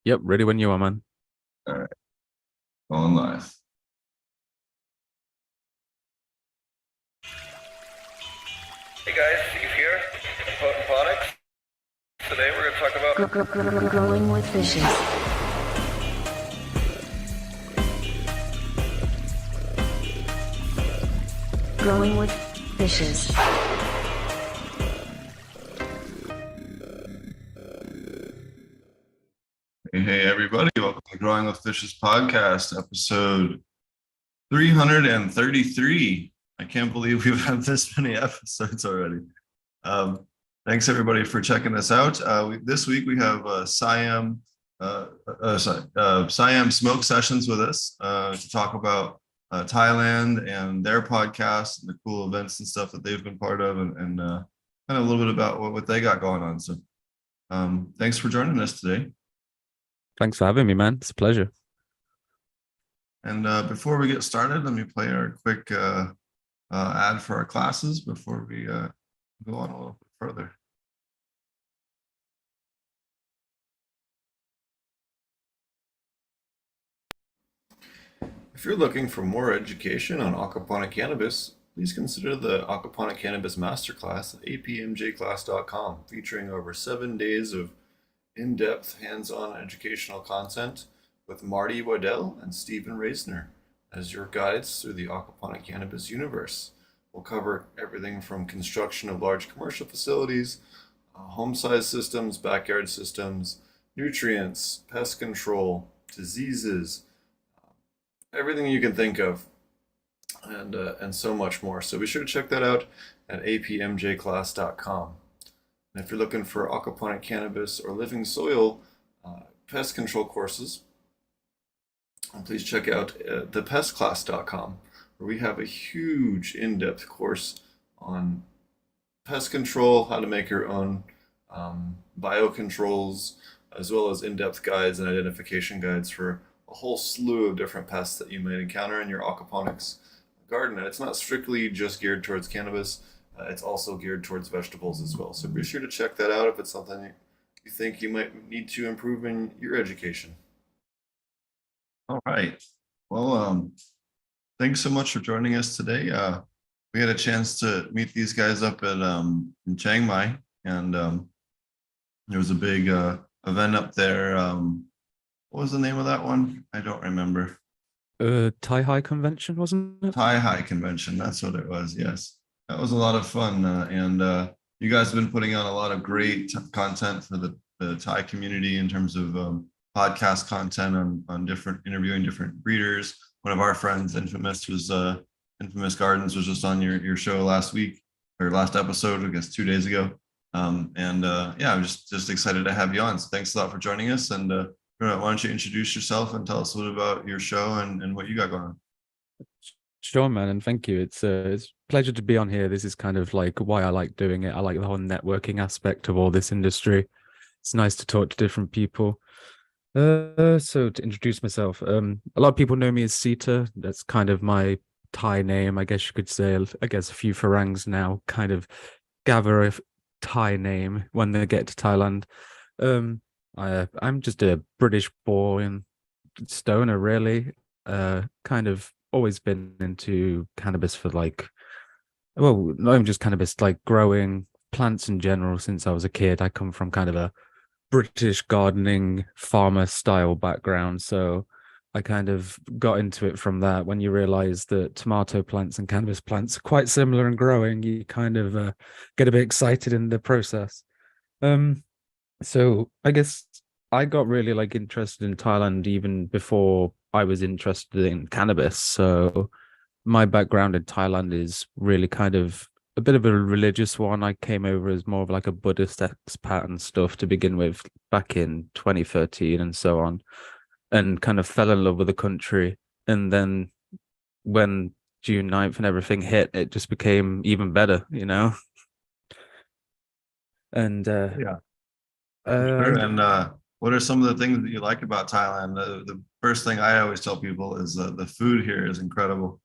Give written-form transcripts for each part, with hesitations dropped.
Yep, ready when you are, man. All right, going live. Hey guys, Steve here, Ponics. Today we're going to talk about Growing with fishes. Growing with fishes. Hey, everybody. Welcome to Growing with Fishes podcast, episode 333. I can't believe we've had this many episodes already. Thanks, everybody, for checking us out. This week we have Siam Smoke Sessions with us to talk about Thailand and their podcast and the cool events and stuff that they've been part of, and kind of a little bit about what they got going on. So thanks for joining us today. Thanks for having me, man. It's a pleasure. And before we get started, let me play our quick ad for our classes before we go on a little bit further. If you're looking for more education on aquaponic cannabis, please consider the Aquaponic Cannabis Masterclass at apmjclass.com, featuring over 7 days of in-depth, hands-on educational content with Marty and Stephen Reisner as your guides through the aquaponic cannabis universe. We'll cover everything from construction of large commercial facilities, home-sized systems, backyard systems, nutrients, pest control, diseases, everything you can think of, and so much more. So be sure to check that out at apmjclass.com. And if you're looking for aquaponic cannabis or living soil pest control courses, please check out thepestclass.com, where we have a huge in-depth course on pest control, how to make your own biocontrols, as well as in-depth guides and identification guides for a whole slew of different pests that you might encounter in your aquaponics garden. And it's not strictly just geared towards cannabis. It's also geared towards vegetables as well. So be sure to check that out if it's something you think you might need to improve in your education. All right. Well, thanks so much for joining us today. We had a chance to meet these guys up at in Chiang Mai, and there was a big event up there. What was the name of that one? I don't remember. Thai High Convention, wasn't it? Thai High Convention. That's what it was. Yes. That was a lot of fun, and you guys have been putting on a lot of great content for the Thai community in terms of podcast content on interviewing different breeders. One of our friends, Infamous Gardens, was just on your show last week, or last episode, I guess 2 days ago. Yeah, I'm just excited to have you on. So thanks a lot for joining us. And why don't you introduce yourself and tell us a little about your show and what you got going on? Sure, man, and thank you. It's a pleasure to be on here. This is kind of like why I like doing it. I like the whole networking aspect of all this industry. It's nice to talk to different people. So to introduce myself, a lot of people know me as Sita. That's kind of my Thai name, I guess you could say. I guess a few Farangs now kind of gather a Thai name when they get to Thailand. I'm just a British born stoner, really. Kind of always been into cannabis for not even just cannabis, like growing plants in general since I was a kid. I come from kind of a British gardening farmer style background, so I kind of got into it from that. When you realize that tomato plants and cannabis plants are quite similar in growing, you kind of get a bit excited in the process. So I guess I got really interested in Thailand even before I was interested in cannabis. So my background in Thailand is really kind of a bit of a religious one. I came over as more of like a Buddhist expat and stuff to begin with back in 2013 and so on, and kind of fell in love with the country. And then when June 9th and everything hit, it just became even better, And Yeah. Sure. And what are some of the things that you like about Thailand? The first thing I always tell people is the food here is incredible.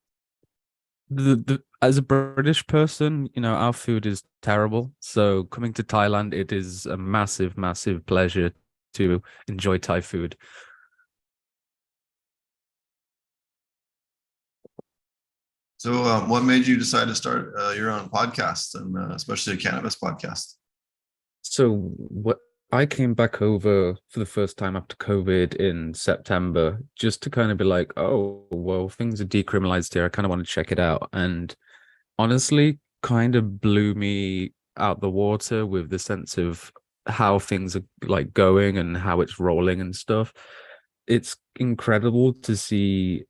As a British person, our food is terrible. So coming to Thailand, it is a massive, massive pleasure to enjoy Thai food. So, what made you decide to start your own podcast, and especially a cannabis podcast? So what I came back over for the first time after COVID in September, just to kind of be like, oh, well, things are decriminalized here. I kind of want to check it out. And honestly, kind of blew me out the water with the sense of how things are like going and how it's rolling and stuff. It's incredible to see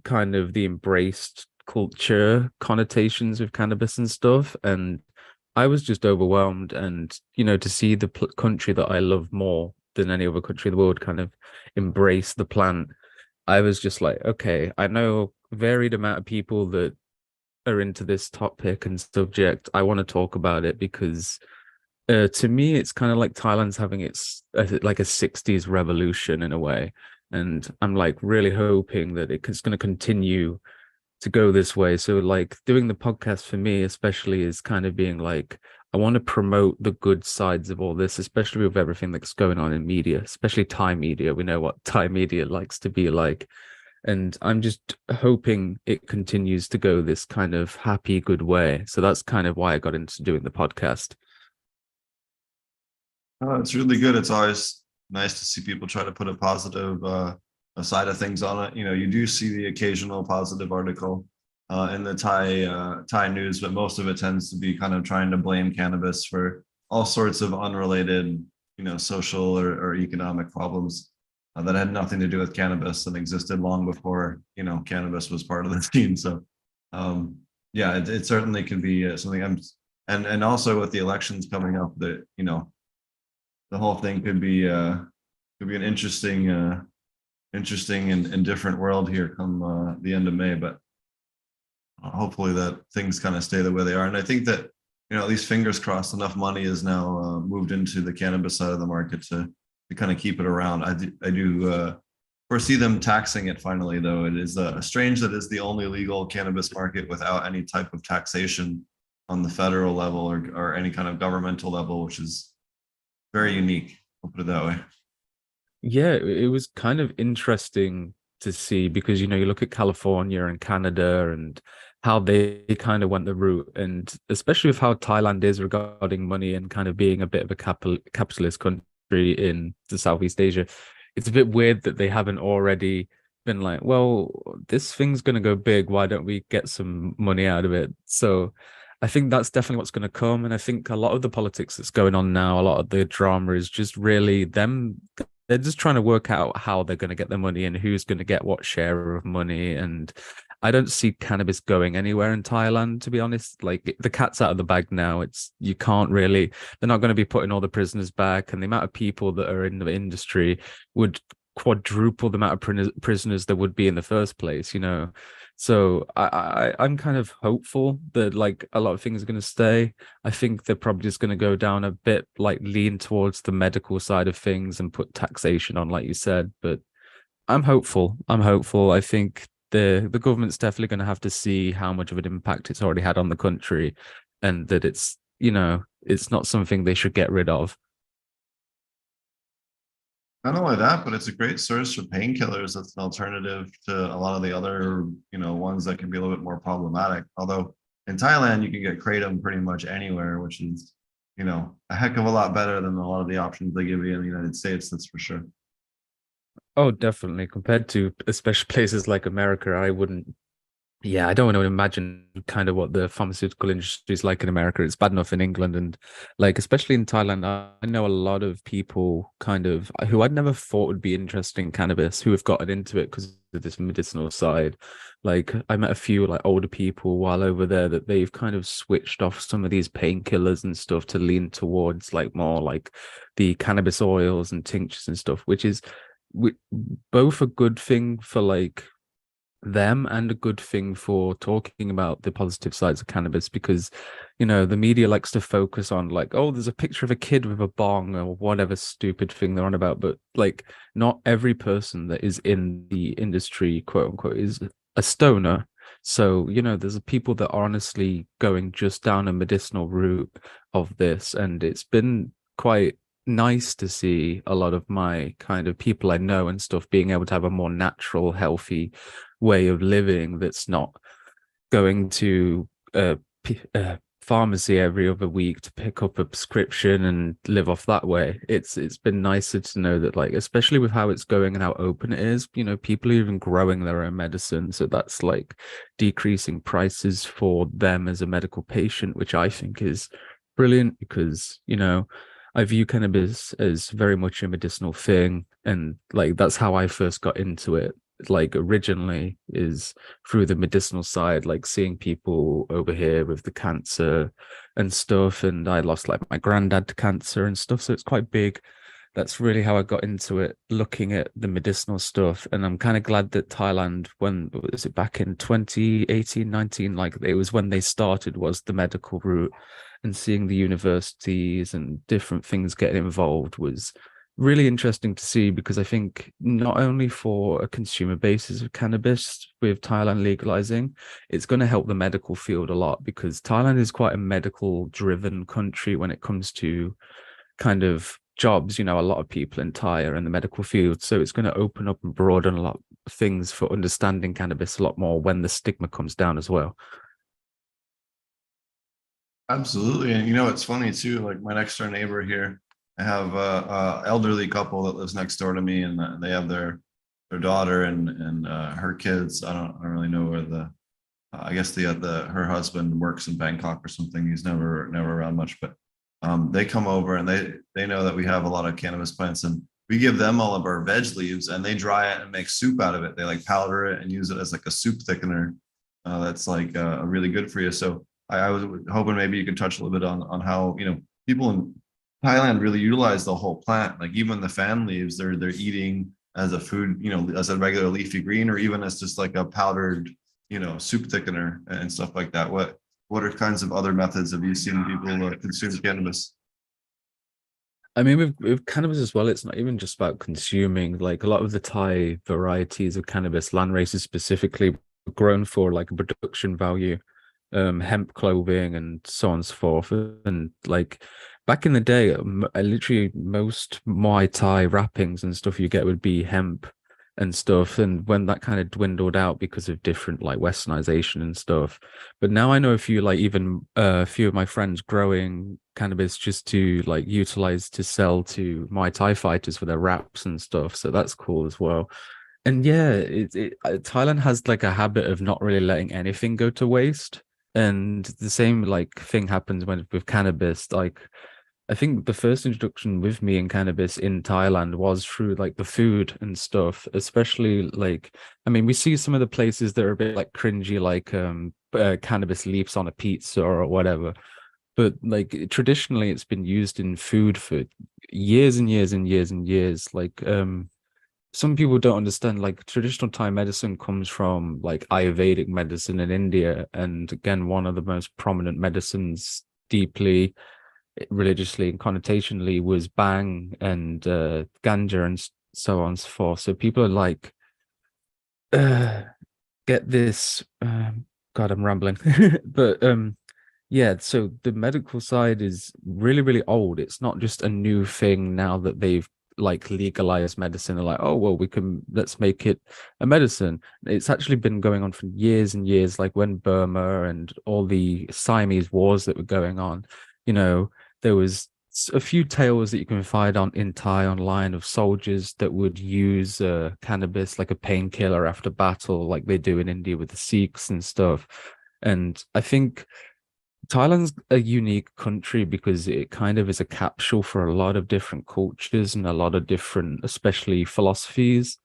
kind of the embraced culture connotations with cannabis and stuff. And I was just overwhelmed. And, to see the country that I love more than any other country in the world kind of embrace the plant, I was just like, okay, I know a varied amount of people that are into this topic and subject. I want to talk about it because to me, it's kind of like Thailand's having its like a 60s revolution in a way. And I'm like really hoping that it's going to continue to go this way. So like doing the podcast for me especially is kind of being like, I want to promote the good sides of all this, especially with everything that's going on in media, especially Thai media. We know what Thai media likes to be like. And I'm just hoping it continues to go this kind of happy, good way. So that's kind of why I got into doing the podcast. Oh, it's really good. It's always nice to see people try to put a positive side of things on it. You do see the occasional positive article in the Thai news, but most of it tends to be kind of trying to blame cannabis for all sorts of unrelated, social or economic problems that had nothing to do with cannabis and existed long before, cannabis was part of the scene. So, yeah, it certainly could be something and also with the elections coming up, that, the whole thing could be an interesting and different world here come the end of May. But hopefully that things kind of stay the way they are. And I think that, at least fingers crossed, enough money is now moved into the cannabis side of the market to kind of keep it around. I do foresee them taxing it finally, though. It is strange that it's the only legal cannabis market without any type of taxation on the federal level or any kind of governmental level, which is very unique. I'll put it that way. Yeah, it was kind of interesting to see because, you look at California and Canada and how they kind of went the route, and especially with how Thailand is regarding money and kind of being a bit of a capitalist country in the Southeast Asia. It's a bit weird that they haven't already been like, well, this thing's going to go big. Why don't we get some money out of it? So I think that's definitely what's going to come. And I think a lot of the politics that's going on now, a lot of the drama is just really them. They're just trying to work out how they're going to get their money and who's going to get what share of money. And I don't see cannabis going anywhere in Thailand, to be honest. Like the cat's out of the bag now. You can't really, they're not going to be putting all the prisoners back. And the amount of people that are in the industry would quadruple the amount of prisoners there would be in the first place, So I'm kind of hopeful that like a lot of things are going to stay. I think they're probably just going to go down a bit, like lean towards the medical side of things and put taxation on, like you said. But I'm hopeful. I think the government's definitely going to have to see how much of an impact it's already had on the country, and that it's not something they should get rid of. Not only that, but it's a great source for painkillers. It's an alternative to a lot of the other, ones that can be a little bit more problematic. Although in Thailand, you can get kratom pretty much anywhere, which is, a heck of a lot better than a lot of the options they give you in the United States. That's for sure. Oh, definitely. Compared to especially places like America, I wouldn't. Yeah, I don't want to imagine kind of what the pharmaceutical industry is like in America. It's bad enough in England, and like especially in Thailand, I know a lot of people kind of who I'd never thought would be interested in cannabis who have gotten into it because of this medicinal side. Like I met a few like older people while over there that they've kind of switched off some of these painkillers and stuff to lean towards like more like the cannabis oils and tinctures and stuff, which is both a good thing for like them and a good thing for talking about the positive sides of cannabis, because the media likes to focus on like, oh, there's a picture of a kid with a bong or whatever stupid thing they're on about, but like not every person that is in the industry, quote unquote, is a stoner. So there's people that are honestly going just down a medicinal route of this, and it's been quite nice to see a lot of my kind of people I know and stuff being able to have a more natural, healthy way of living that's not going to a pharmacy every other week to pick up a prescription and live off that way. It's been nicer to know that, like, especially with how it's going and how open it is, people are even growing their own medicine. So that's like decreasing prices for them as a medical patient, which I think is brilliant because, I view cannabis as very much a medicinal thing. And like that's how I first got into it. Like originally is through the medicinal side, like seeing people over here with the cancer and stuff. And I lost like my granddad to cancer and stuff. So it's quite big. That's really how I got into it, looking at the medicinal stuff. And I'm kind of glad that Thailand, when was it, back in 2018, 19, like it was when they started, was the medical route, and seeing the universities and different things getting involved was really interesting to see, because I think not only for a consumer basis of cannabis with Thailand legalizing, it's going to help the medical field a lot, because Thailand is quite a medical driven country when it comes to kind of jobs. A lot of people in Thai are in the medical field, so it's going to open up and broaden a lot of things for understanding cannabis a lot more when the stigma comes down as well. Absolutely. And it's funny too, like my next door neighbor here, I have a elderly couple that lives next door to me, and they have their daughter and her kids. I don't really know where I guess her husband works in Bangkok or something. He's never around much, but they come over and they know that we have a lot of cannabis plants, and we give them all of our veg leaves and they dry it and make soup out of it. They like powder it and use it as like a soup thickener. That's like really good for you. So I was hoping maybe you could touch a little bit on how, people in Thailand really utilize the whole plant. Like even the fan leaves, they're eating as a food, as a regular leafy green, or even as just like a powdered, soup thickener and stuff like that. What are kinds of other methods have you seen people consume cannabis? I mean, with cannabis as well, it's not even just about consuming. Like a lot of the Thai varieties of cannabis, land races specifically, are grown for like a production value, hemp clothing and so on and so forth. And like back in the day, literally most Muay Thai wrappings and stuff you get would be hemp and stuff. And when that kind of dwindled out because of different like westernization and stuff. But now I know a few, like even a few of my friends growing cannabis just to like utilize to sell to Muay Thai fighters for their wraps and stuff. So that's cool as well. And yeah, Thailand has like a habit of not really letting anything go to waste. And the same like thing happens with cannabis. Like I think the first introduction with me in cannabis in Thailand was through like the food and stuff, especially like, I mean, we see some of the places that are a bit like cringy, like cannabis leaves on a pizza or whatever. But like traditionally it's been used in food for years and years and years and years. Like some people don't understand, like traditional Thai medicine comes from like Ayurvedic medicine in India. And again, one of the most prominent medicines deeply religiously and connotationally was bang and ganja and so on and so forth. So people are like, get this. God, I'm rambling. But yeah, so the medical side is really, really old. It's not just a new thing now that they've like legalized medicine. They're like, oh well, let's make it a medicine. It's actually been going on for years and years. Like when Burma and all the Siamese wars that were going on, there was a few tales that you can find in Thai online of soldiers that would use cannabis like a painkiller after battle, like they do in India with the Sikhs and stuff. And I think Thailand's a unique country because it kind of is a capsule for a lot of different cultures and a lot of different, especially philosophies.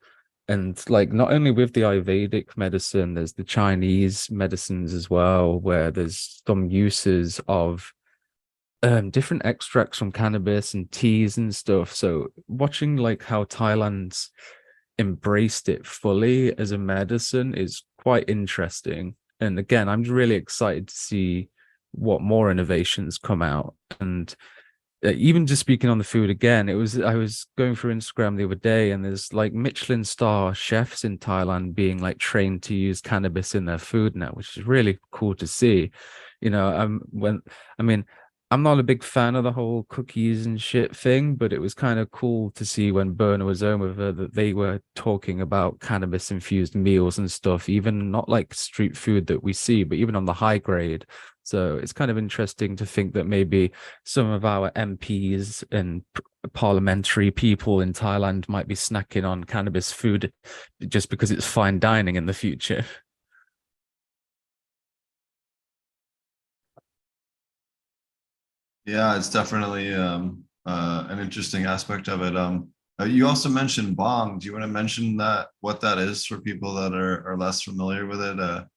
And like not only with the Ayurvedic medicine, there's the Chinese medicines as well, where there's some uses of different extracts from cannabis and teas and stuff. So watching like how Thailand's embraced it fully as a medicine is quite interesting. And again, I'm really excited to see what more innovations come out. And even just speaking on the food again, I was going through Instagram the other day, and there's like Michelin star chefs in Thailand being like trained to use cannabis in their food now, which is really cool to see. When I mean, I'm not a big fan of the whole cookies and shit thing, but it was kind of cool to see when Berna was on with her that they were talking about cannabis infused meals and stuff, even not like street food that we see, but even on the high grade. So it's kind of interesting to think that maybe some of our MPs and parliamentary people in Thailand might be snacking on cannabis food just because it's fine dining in the future. Yeah, it's definitely an interesting aspect of it. You also mentioned bong. Do you want to mention that what that is for people that are less familiar with it?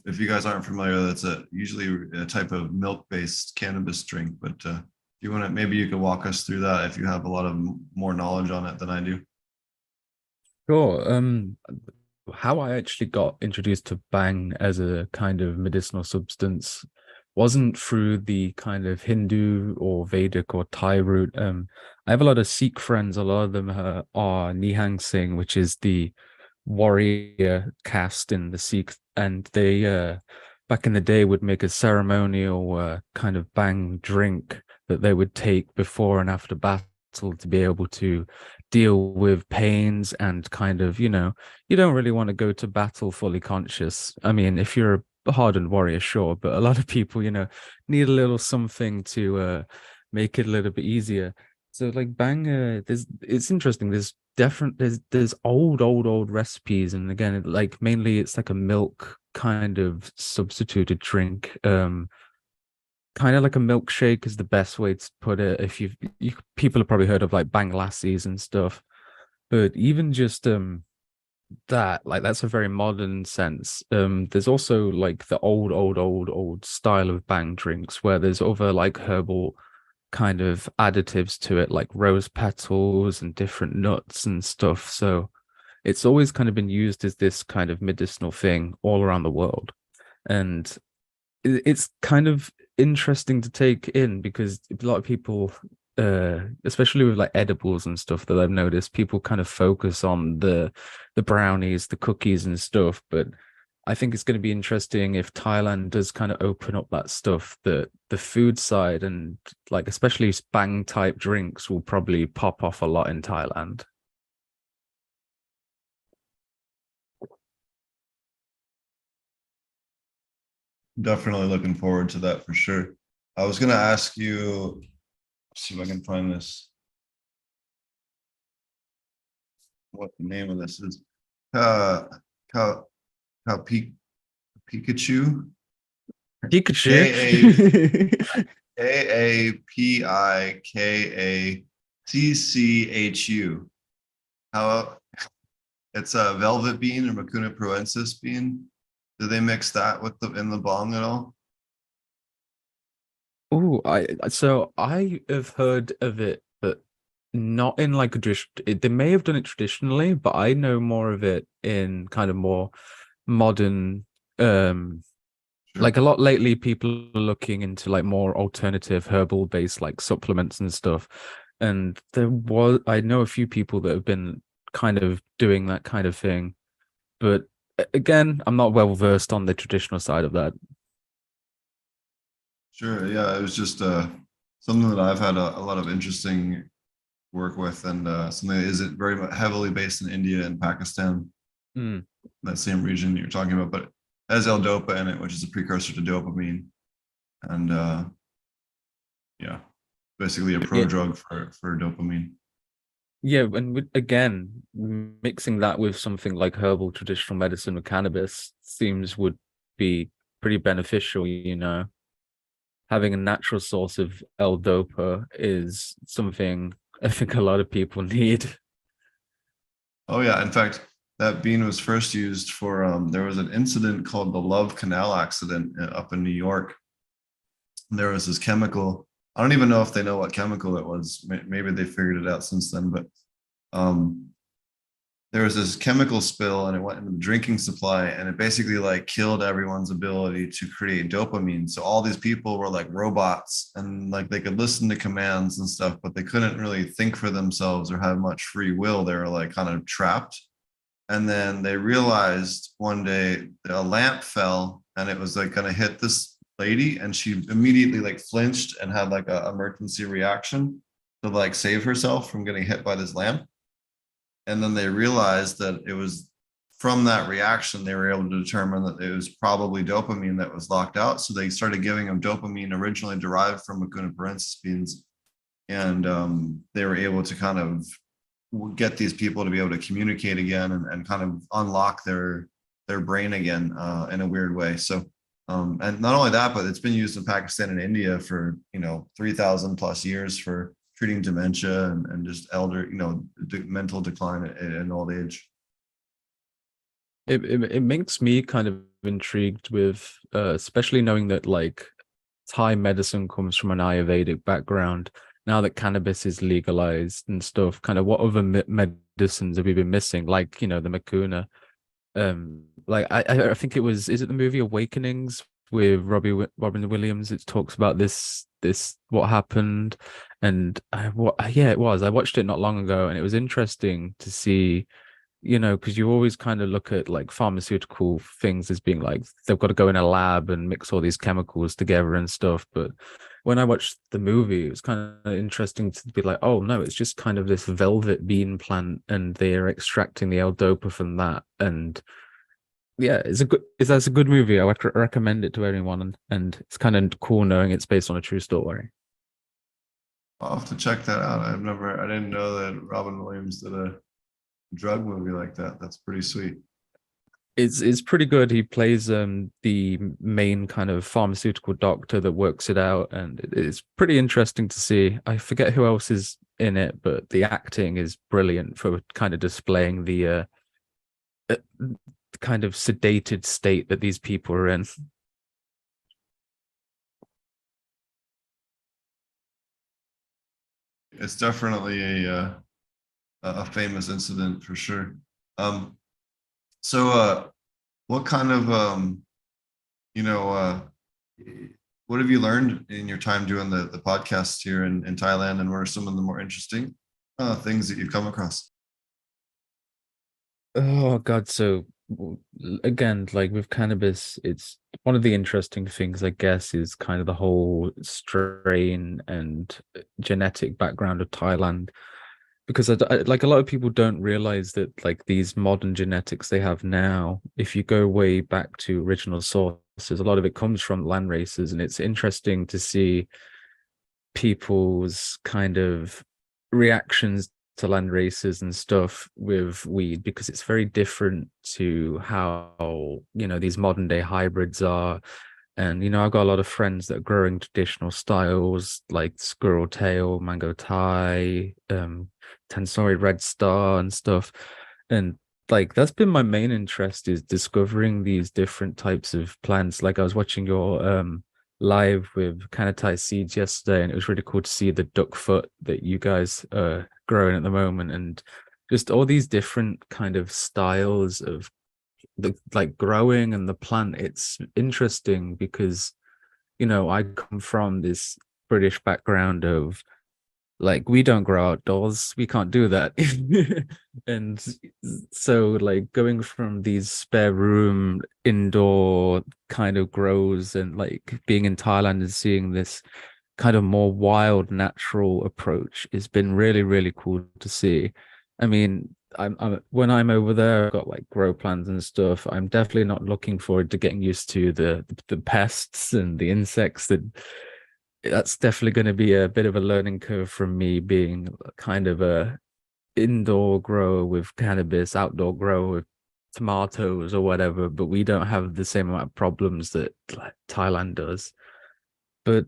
If you guys aren't familiar, that's usually a type of milk-based cannabis drink. But if you want to, maybe you could walk us through that if you have a lot of more knowledge on it than I do. Sure. How I actually got introduced to bang as a kind of medicinal substance wasn't through the kind of Hindu or Vedic or Thai route. I have a lot of Sikh friends. A lot of them are Nihang Singh, which is the warrior caste in the Sikh, and they back in the day would make a ceremonial kind of bang drink that they would take before and after battle to be able to deal with pains and kind of, you don't really want to go to battle fully conscious. I mean, if you're a hardened warrior, sure, but a lot of people, need a little something to make it a little bit easier. So like bang, it's interesting. There's old recipes, and again, like mainly it's like a milk kind of substituted drink. Kind of like a milkshake is the best way to put it. If you people have probably heard of like bang lassies and stuff, but even just that, like, that's a very modern sense. There's also like the old style of bang drinks where there's other like herbal kind of additives to it, like rose petals and different nuts and stuff. So it's always kind of been used as this kind of medicinal thing all around the world. And it's kind of interesting to take in because a lot of people, especially with like edibles and stuff that I've noticed, people kind of focus on the brownies, the cookies and stuff. But I think it's going to be interesting if Thailand does kind of open up that stuff, that the food side and like especially bang type drinks will probably pop off a lot in Thailand. Definitely looking forward to that for sure. I was gonna ask you, see if I can find this, what the name of this is. Uh, Ka, Pikachu, Pikachu. Kaapikacchu. How it's a velvet bean or Mucuna proensis bean. Do they mix that with the in the bong at all? Oh, I have heard of it, but not in like a they may have done it traditionally, but I know more of it in kind of more modern Sure. like a lot lately people are looking into like more alternative herbal based like supplements and stuff. And I know a few people that have been kind of doing that kind of thing, but again, I'm not well versed on the traditional side of that. Sure. Yeah, it was just something that I've had a lot of interesting work with, and something that isn't very heavily based in India and Pakistan, Mm. that same region you're talking about, but it has L-dopa in it, which is a precursor to dopamine, and yeah, basically a Yeah, prodrug for dopamine. yeah, and again, mixing that with something like herbal traditional medicine with cannabis seems would be pretty beneficial, Having a natural source of L-dopa is something I think a lot of people need. Oh yeah, in fact, that bean was first used for there was an incident called the Love Canal accident up in New York. There was this chemical. I don't even know if they know what chemical it was. Maybe they figured it out since then, but um, there was this chemical spill and it went into the drinking supply and it basically like killed everyone's ability to create dopamine. So all these people were like robots and like they could listen to commands and stuff, but they couldn't really think for themselves or have much free will. They were like kind of trapped. And then they realized one day a lamp fell and it was like going to hit this lady, and she immediately like flinched and had like a emergency reaction to like save herself from getting hit by this lamp. And then they realized that it was from that reaction, they were able to determine that it was probably dopamine that was locked out. So they started giving them dopamine originally derived from Mucuna parенsis beans. And they were able to kind of get these people to be able to communicate again and kind of unlock their brain again in a weird way. So and not only that, but it's been used in Pakistan and India for 3,000 plus years for treating dementia and just elder mental decline in old age. It makes me kind of intrigued with especially knowing that like Thai medicine comes from an Ayurvedic background. Now that cannabis is legalized and stuff, kind of what other medicines have we been missing? Like, the Mucuna. Like I think is it the movie Awakenings with Robin Williams? It talks about this what happened, and it was. I watched it not long ago, and it was interesting to see, because you always kind of look at like pharmaceutical things as being like they've got to go in a lab and mix all these chemicals together and stuff. But when I watched the movie, it was kind of interesting to be like, oh no, it's just kind of this velvet bean plant, and they're extracting the L-dopa from that. And yeah, that's a good movie. I would recommend it to anyone, and it's kind of cool knowing it's based on a true story. I'll have to check that out. I didn't know that Robin Williams did a drug movie like that. That's pretty sweet. It's pretty good. He plays the main kind of pharmaceutical doctor that works it out, and it's pretty interesting to see. I forget who else is in it, but the acting is brilliant for kind of displaying the kind of sedated state that these people are in. It's definitely a famous incident for sure. So what kind of what have you learned in your time doing the podcast here in Thailand, and what are some of the more interesting things that you've come across? Oh God, so again, like with cannabis, it's one of the interesting things, I guess, is kind of the whole strain and genetic background of Thailand. Because like a lot of people don't realize that like these modern genetics they have now, if you go way back to original sources, a lot of it comes from land races, and it's interesting to see people's kind of reactions to land races and stuff with weed, because it's very different to how these modern day hybrids are. And I've got a lot of friends that are growing traditional styles like squirrel tail, mango Thai, Tensori red star and stuff. And like that's been my main interest, is discovering these different types of plants. Like I was watching your live with Thai seeds yesterday, and it was really cool to see the duck foot that you guys are growing at the moment, and just all these different kind of styles of the like growing and the plant. It's interesting because I come from this British background of like we don't grow outdoors, we can't do that. And so like going from these spare room indoor kind of grows, and like being in Thailand and seeing this kind of more wild natural approach has been really, really cool to see. I mean, I'm when I'm over there, I've got like grow plans and stuff. I'm definitely not looking forward to getting used to the pests and the insects. That's definitely going to be a bit of a learning curve from me, being kind of a indoor grower with cannabis, outdoor grower with tomatoes or whatever. But we don't have the same amount of problems that like, Thailand does. But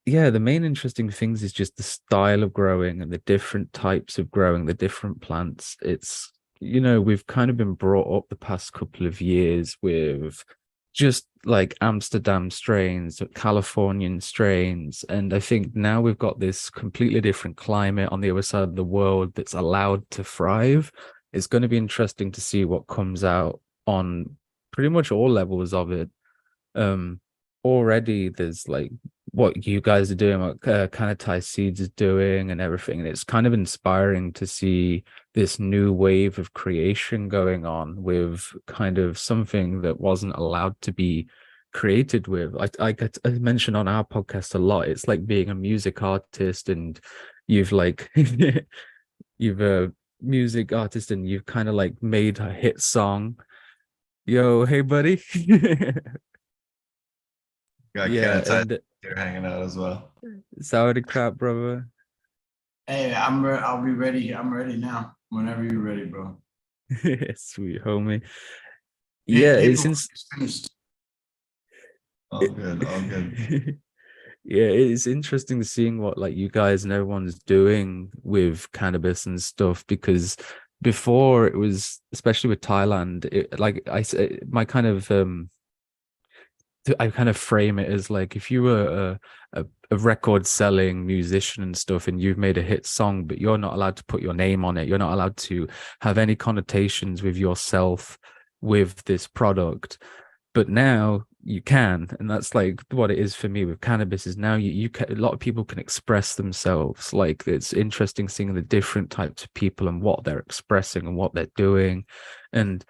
yeah, the main interesting things is just the style of growing and the different types of growing, the different plants. It's, we've kind of been brought up the past couple of years with just like Amsterdam strains, Californian strains. And I think now we've got this completely different climate on the other side of the world that's allowed to thrive. It's going to be interesting to see what comes out on pretty much all levels of it. Already there's like what you guys are doing, what Thai Seeds is doing and everything. And it's kind of inspiring to see this new wave of creation going on with kind of something that wasn't allowed to be created with. I mentioned on our podcast a lot. It's like being a music artist, and you've like you've a music artist, and you've kind of like made a hit song. Yo, hey buddy. Got Yeah, Canada and here hanging out as well. Saudi crap, brother. Hey, I'll be ready. I'm ready now. Whenever you're ready, bro. Sweet homie. Yeah, it's Paperwork is finished. All good, all good. Yeah, it's interesting seeing what like you guys and everyone's doing with cannabis and stuff, because before it was, especially with Thailand, like I say, my kind of I kind of frame it as like if you were a record selling musician and stuff, and you've made a hit song, but you're not allowed to put your name on it. You're not allowed to have any connotations with yourself with this product. But now you can, and that's like what it is for me with cannabis. Is now you can, a lot of people can express themselves. Like it's interesting seeing the different types of people and what they're expressing and what they're doing. And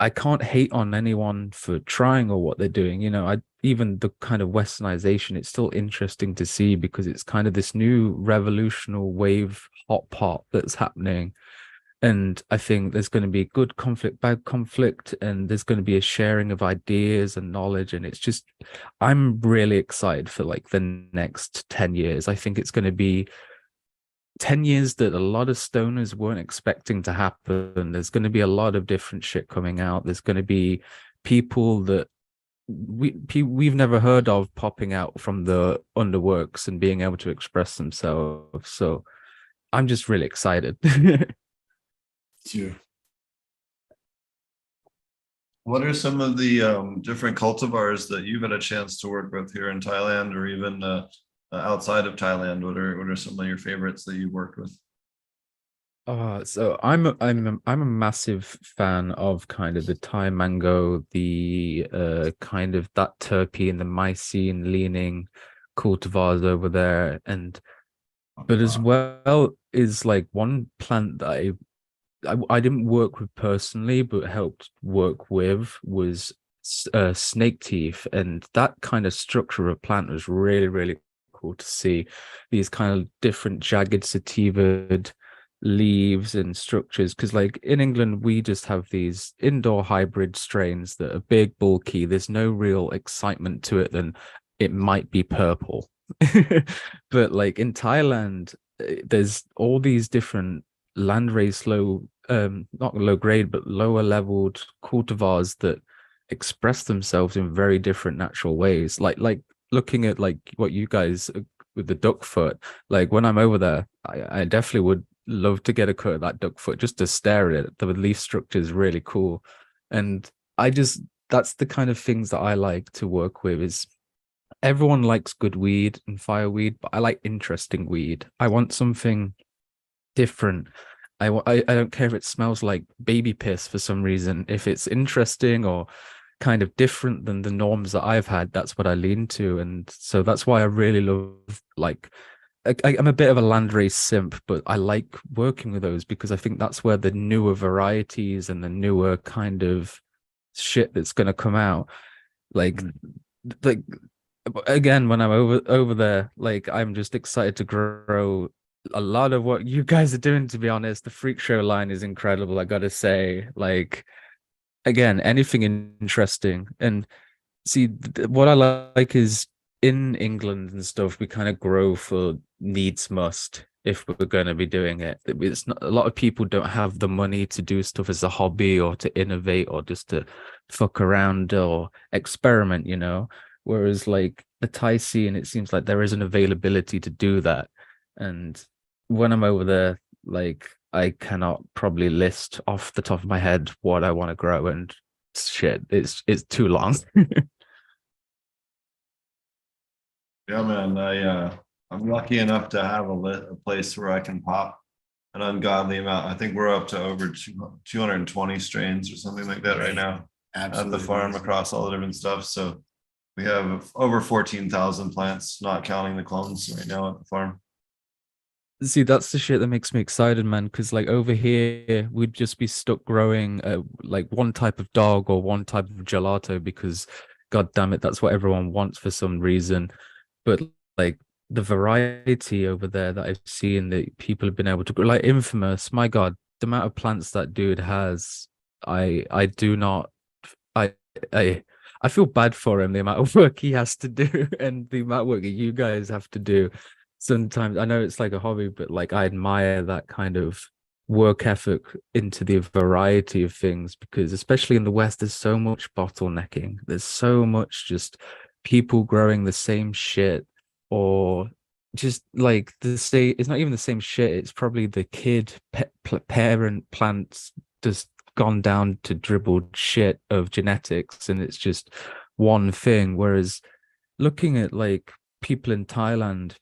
I can't hate on anyone for trying or what they're doing. You know, even the kind of westernization, it's still interesting to see, because it's kind of this new revolutionary wave hot pot that's happening. And I think there's going to be good conflict, bad conflict, and there's going to be a sharing of ideas and knowledge. And it's just, I'm really excited for like the next 10 years. I think it's going to be 10 years that a lot of stoners weren't expecting to happen. There's going to be a lot of different shit coming out. There's going to be people that we've never heard of popping out from the underworks and being able to express themselves. So I'm just really excited. Sure. What are some of the different cultivars that you've had a chance to work with here in Thailand, or even outside of Thailand? What are some of your favorites that you've worked with? So I'm a massive fan of kind of the Thai mango, the kind of that terpene, the mycene leaning cultivars over there. And but as well is like one plant that I didn't work with personally, but helped work with was snake teeth. And that kind of structure of plant was really, really cool to see. These kind of different jagged sativa leaves and structures, because like in England we just have these indoor hybrid strains that are big, bulky. There's no real excitement to it than it might be purple. But like in Thailand, there's all these different landrace low, not low grade, but lower leveled cultivars that express themselves in very different natural ways. Like looking at like what you guys with the duck foot, like when I'm over there, I definitely would love to get a cut of that duck foot just to stare at it. The leaf structure is really cool. And that's the kind of things that I like to work with. Is everyone likes good weed and fireweed, but I like interesting weed. I want something different. I don't care if it smells like baby piss for some reason. If it's interesting or kind of different than the norms that I've had, that's what I lean to. And so that's why I really love, like, I'm a bit of a landrace simp, but I like working with those because I think that's where the newer varieties and the newer kind of shit that's going to come out. Like again, when I'm over there, like I'm just excited to grow a lot of what you guys are doing. To be honest, the Freak Show line is incredible, I gotta say. Like, again, anything interesting. And see, what I like is in England and stuff, we kind of grow for needs must if we're going to be doing it. It's not, a lot of people don't have the money to do stuff as a hobby or to innovate or just to fuck around or experiment, you know. Whereas like the Thai scene, it seems like there is an availability to do that. And when I'm over there, like I cannot probably list off the top of my head what I want to grow, and shit, it's too long. Yeah, man. I'm lucky enough to have a place where I can pop an ungodly amount. I think we're up to over 220 strains or something like that right now. Absolutely. At the farm across all the different stuff. So we have over 14,000 plants, not counting the clones right now at the farm. See, that's the shit that makes me excited, man, because like over here we'd just be stuck growing like one type of dog or one type of gelato, because God damn it, that's what everyone wants for some reason. But like the variety over there that I've seen that people have been able to grow, like Infamous, my God, the amount of plants that dude has, I do not, I I I feel bad for him, the amount of work he has to do and the amount of work that you guys have to do. Sometimes I know it's like a hobby, but like I admire that kind of work effort into the variety of things, because especially in the West, there's so much bottlenecking. There's so much just people growing the same shit, or just like the same, it's not even the same shit. It's probably the parent plants just gone down to dribbled shit of genetics, and it's just one thing. Whereas looking at like people in Thailand,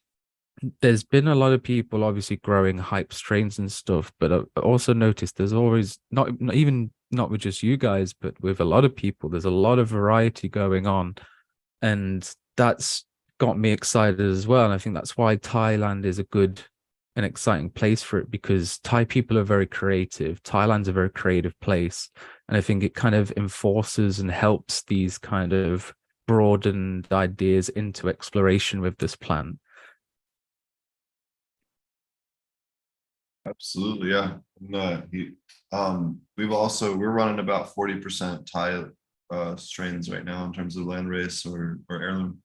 there's been a lot of people obviously growing hype strains and stuff, but I also noticed there's always not even not with just you guys, but with a lot of people, there's a lot of variety going on, and that's got me excited as well. And I think that's why Thailand is a good and exciting place for it, because Thai people are very creative. Thailand's a very creative place, and I think it kind of enforces and helps these kind of broadened ideas into exploration with this plant. Absolutely, yeah. No, we're running about 40% Thai strains right now in terms of landrace or heirloom.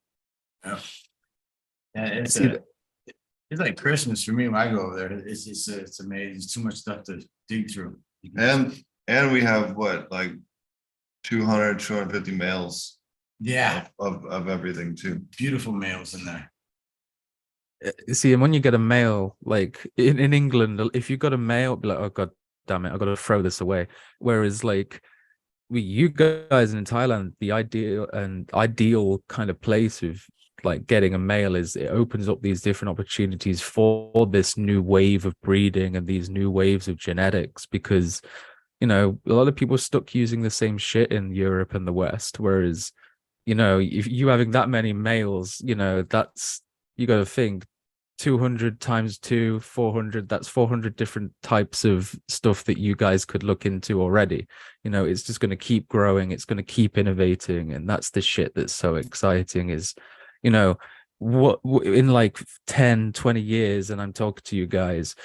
Yeah, it's See it's like Christmas for me when I go over there. It's amazing. There's too much stuff to dig through. And we have what, like 250 males Yeah, of everything too. beautiful males in there. See, and when you get a male, like in England, if you got a male, be like, oh God damn it, I got to throw this away. Whereas like with you guys in Thailand, the ideal kind of place of like getting a male is it opens up these different opportunities for this new wave of breeding and these new waves of genetics, because a lot of people are stuck using the same shit in Europe and the West. Whereas, if you having that many males, that's, you got to think 200 times 2, 400, that's 400 different types of stuff that you guys could look into already. It's just going to keep growing, it's going to keep innovating, and that's the shit that's so exciting. Is what in like 10-20 years, and I'm talking to you guys,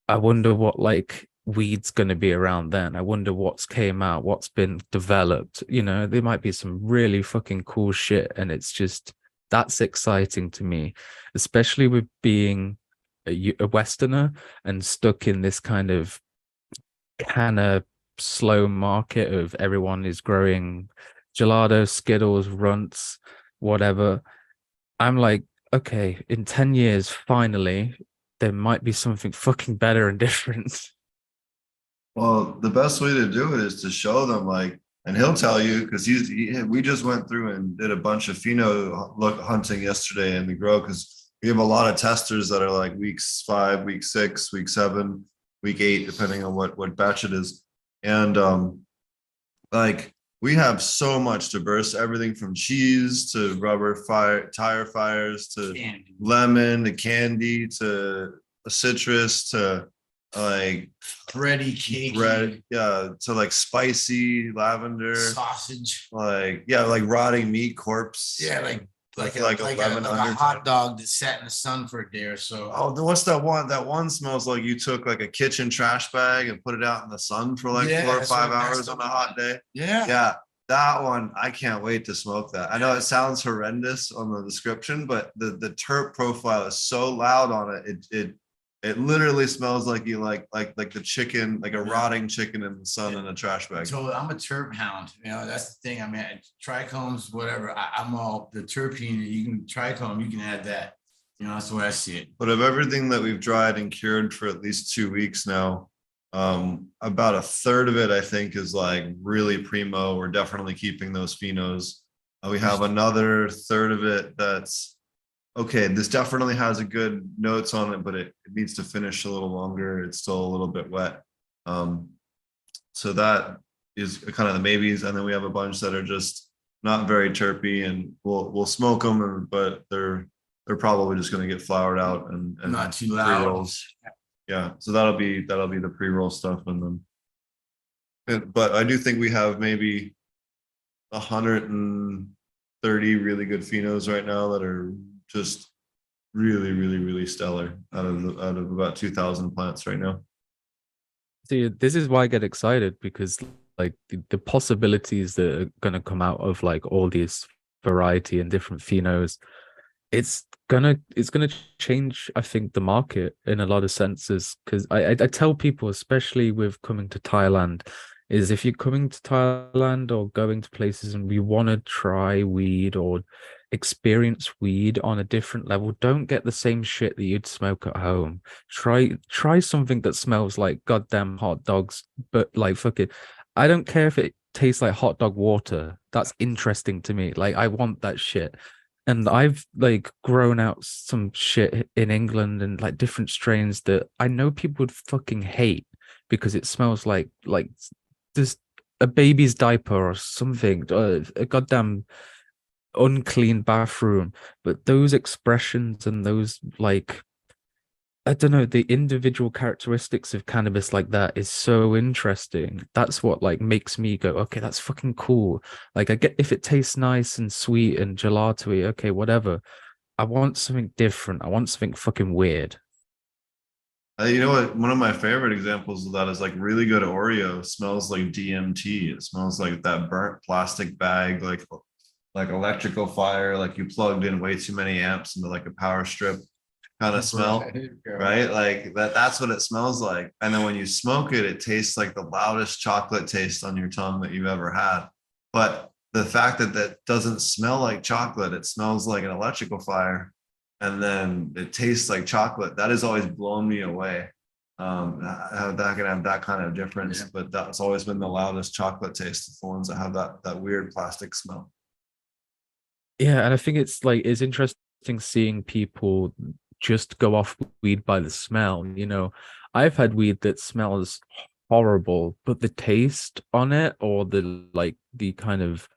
I wonder what like weed's going to be around then. I wonder what's came out, what's been developed. There might be some really fucking cool shit, and it's just, that's exciting to me, especially with being a Westerner and stuck in this kind of slow market of everyone is growing gelato, Skittles, runts, whatever. I'm like, okay, in 10 years, finally, there might be something fucking better and different. Well, the best way to do it is to show them, like, and he'll tell you, because we just went through and did a bunch of pheno hunting yesterday in the grow, because we have a lot of testers that are like weeks 5, week 6, week 7, week 8, depending on what batch it is. And like, we have so much to burst, everything from cheese to rubber tire fires to Candy. lemon to candy to citrus to like Bready, cakey, bread, yeah, to like spicy lavender, sausage. like rotting meat corpse. Yeah, like a 1100 hot dog that sat in the sun for a day or so. Oh, what's that one? That one smells like you took like a kitchen trash bag and put it out in the sun for like 4 or 5 hours on a hot day. Yeah. That one, I can't wait to smoke that. I know it sounds horrendous on the description, but the terp profile is so loud on it. It literally smells like you like the chicken, like a rotting chicken in the sun in a trash bag. So I'm a terp hound. That's the thing. I mean, trichomes, whatever. I'm all the terpene. You can trichome. You can add that. That's the way I see it. But of everything that we've dried and cured for at least 2 weeks now, about a third of it, I think, is like really primo. We're definitely keeping those phenos. We have another third of it that's okay. This definitely has a good notes on it, but it needs to finish a little longer. It's still a little bit wet. So that is kind of the maybes, and then we have a bunch that are just not very terpy, and we'll smoke them, but they're probably just going to get flowered out and Not too loud. pre-rolls. Yeah, so that'll be the pre-roll stuff, and then, but I do think we have maybe 100 and 30 really good phenos right now that are just really, really, really stellar out of about 2,000 plants right now. See, this is why I get excited because like the possibilities that are gonna come out of like all these variety and different phenos, it's gonna change, I think, the market in a lot of senses. Because I tell people, especially with coming to Thailand, is if you're coming to Thailand or going to places and you want to try weed or experience weed on a different level, don't get the same shit that you'd smoke at home. Try something that smells like goddamn hot dogs, but like fuck it. I don't care if it tastes like hot dog water. That's interesting to me. Like I want that shit. And I've like grown out some shit in England and like different strains that I know people would fucking hate because it smells like just a baby's diaper or something, a goddamn unclean bathroom. But those expressions and those like I don't know, the individual characteristics of cannabis like that is so interesting. That's what like makes me go, okay, that's fucking cool. Like I get if it tastes nice and sweet and gelato-y, okay, whatever. I want something different. I want something fucking weird. You know what? One of my favorite examples of that is like really good Oreo smells like DMT. It smells like that burnt plastic bag, like electrical fire, like you plugged in way too many amps into like a power strip kind of smell, right? Like that's what it smells like. And then when you smoke it, it tastes like the loudest chocolate taste on your tongue that you've ever had. But the fact that that doesn't smell like chocolate, it smells like an electrical fire, and then it tastes like chocolate, that has always blown me away. How that can have that kind of difference, Yeah. but that's always been the loudest chocolate taste, the ones that have that weird plastic smell. Yeah, and I think it's interesting seeing people just go off weed by the smell. I've had weed that smells horrible, but the taste on it or the kind of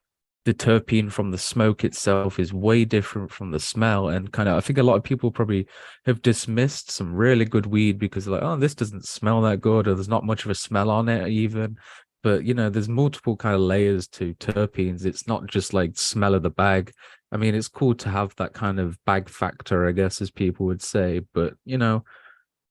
the terpene from the smoke itself is way different from the smell. And kind of I think a lot of people probably have dismissed some really good weed because they're like, oh, this doesn't smell that good, or there's not much of a smell on it even. But there's multiple kind of layers to terpenes. It's not just like smell of the bag. I mean, it's cool to have that kind of bag factor, I guess, as people would say. But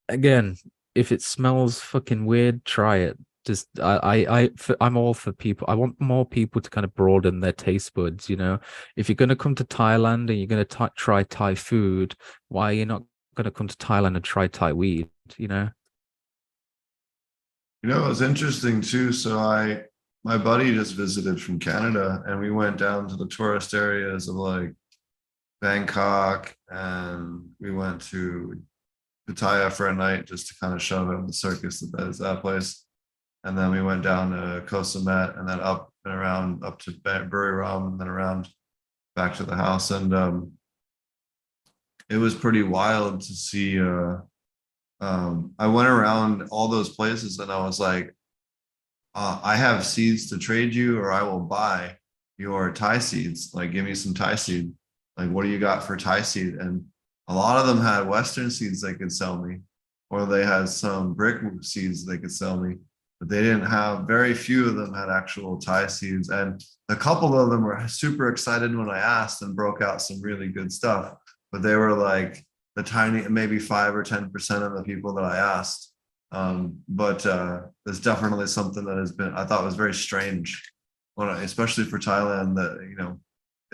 again, if it smells fucking weird, try it. Just I'm all for people. I want more people to kind of broaden their taste buds. If you're gonna come to Thailand and you're gonna try Thai food, why are you not gonna come to Thailand and try Thai weed? It was interesting too. So my buddy just visited from Canada, and we went down to the tourist areas of like Bangkok, and we went to Pattaya for a night just to kind of show them the circus that is that place. And then we went down to Koh Samet and then up and around up to Buriram and then around back to the house. And it was pretty wild to see. I went around all those places and I was like, I have seeds to trade you, or I will buy your Thai seeds. Like, give me some Thai seed. Like, what do you got for Thai seed? And a lot of them had Western seeds they could sell me, or they had some brick seeds they could sell me, but they didn't have, very few of them had actual Thai seeds. And a couple of them were super excited when I asked and broke out some really good stuff, but they were like the tiny, maybe 5 or 10% of the people that I asked. But there's definitely something that has been, I thought was very strange, especially for Thailand, that,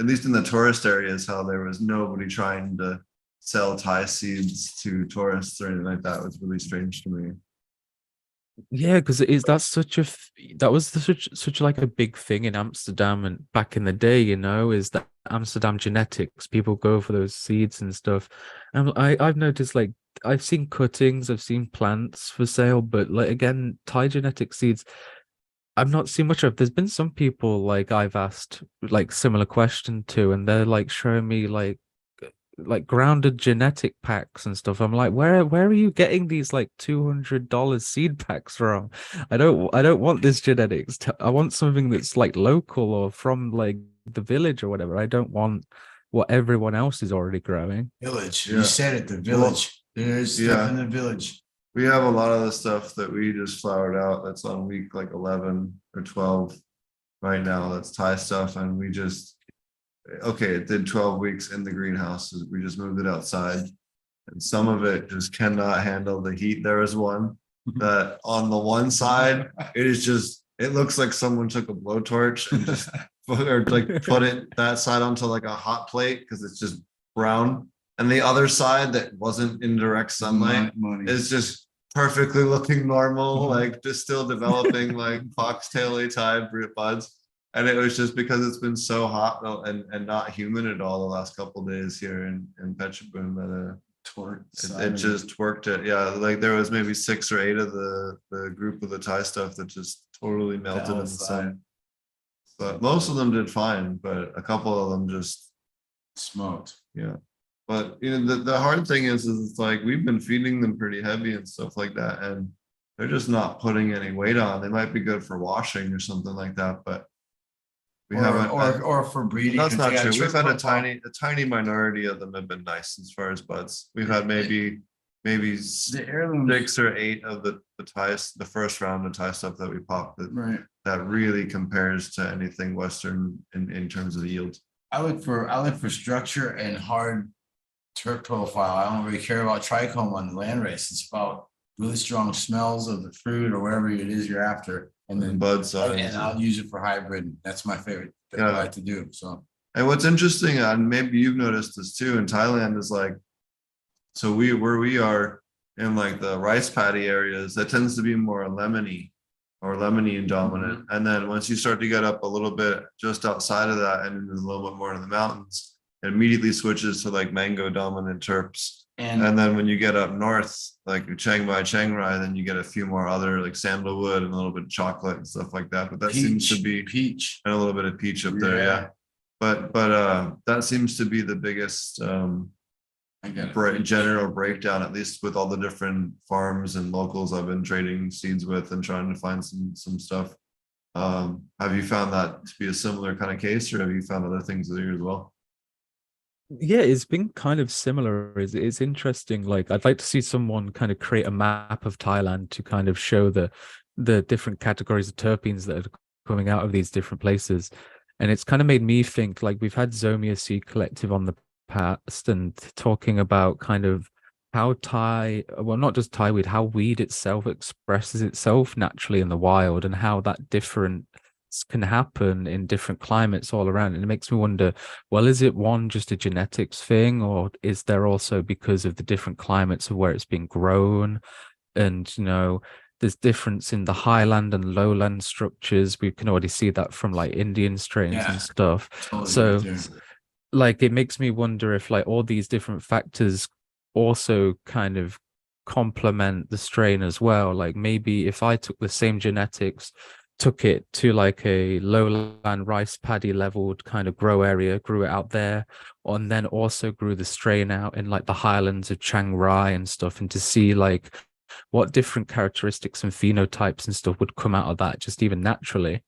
at least in the tourist areas, how there was nobody trying to sell Thai seeds to tourists or anything like that was really strange to me. Yeah, because that was such like a big thing in Amsterdam and back in the day, is that Amsterdam genetics. People go for those seeds and stuff. And I've noticed, like, I've seen cuttings, I've seen plants for sale, but like again, Thai genetic seeds, I've not seen much of. There's been some people like I've asked like similar question to, and they're like showing me like grounded genetic packs and stuff. I'm like, where are you getting these like $200 seed packs from? I don't want this genetics. I want something that's like local or from like the village or whatever. I don't want what everyone else is already growing. Village. Yeah. You said it, the village. There's stuff Yeah. in the village. We have a lot of the stuff that we just flowered out that's on week like 11 or 12 right now. That's Thai stuff, and we just okay, it did 12 weeks in the greenhouse. We just moved it outside. And some of it just cannot handle the heat. There is one that on the one side, it is just, it looks like someone took a blowtorch and just or like put it that side onto like a hot plate because it's just brown. And the other side that wasn't in direct sunlight is just perfectly looking normal, like just still developing like foxtail type buds. And it was just because it's been so hot and not humid at all the last couple of days here in Petroboom that it just twerked it. Yeah, like there was maybe 6 or 8 of the group of the Thai stuff that just totally melted in the sun. But most of them did fine, but a couple of them just smoked. Yeah. But you know, the hard thing is it's like we've been feeding them pretty heavy and stuff like that, and they're just not putting any weight on. They might be good for washing or something like that, but we haven't or for breeding. That's not true. We've had a tiny minority of them have been nice as far as buds. We've had maybe the heirloom 6 or 8 of the Thais, the first round of Thai stuff that we popped that really compares to anything Western in terms of the yield. I look for structure and hard terp profile. I don't really care about trichome on the landrace. It's about really strong smells of the fruit or whatever it is you're after, and then bud size. And I'll use it for hybrid. That's my favorite thing I like to do. So, and what's interesting, and maybe you've noticed this too in Thailand, is like, so where we are in like the rice paddy areas, that tends to be more lemony and dominant. And then once you start to get up a little bit just outside of that and a little bit more in the mountains, it immediately switches to like mango dominant terps. And then when you get up north, like Chiang Mai, Chiang Rai, then you get a few more other like sandalwood and a little bit of chocolate and stuff like that. But that seems to be peach and a little bit of peach up there. Yeah. But that seems to be the biggest general breakdown, at least with all the different farms and locals I've been trading seeds with and trying to find some stuff. Have you found that to be a similar kind of case, or have you found other things there as well? Yeah, it's been kind of similar. It's interesting. Like, I'd like to see someone kind of create a map of Thailand to kind of show the different categories of terpenes that are coming out of these different places. And it's kind of made me think, like, we've had Zomia Seed Collective on the past and talking about kind of how not just Thai weed, how weed itself expresses itself naturally in the wild, and how that different can happen in different climates all around. And it makes me wonder, well, is it just a genetics thing, or is there also, because of the different climates of where it's being grown, and there's difference in the highland and lowland structures. We can already see that from like Indian strains and stuff. Totally. So like, it makes me wonder if like all these different factors also kind of complement the strain as well. Like, maybe if I took the same genetics, took it to like a lowland rice paddy leveled kind of grow area, grew it out there, and then also grew the strain out in like the highlands of Chiang Rai and stuff, and to see like what different characteristics and phenotypes and stuff would come out of that, just even naturally.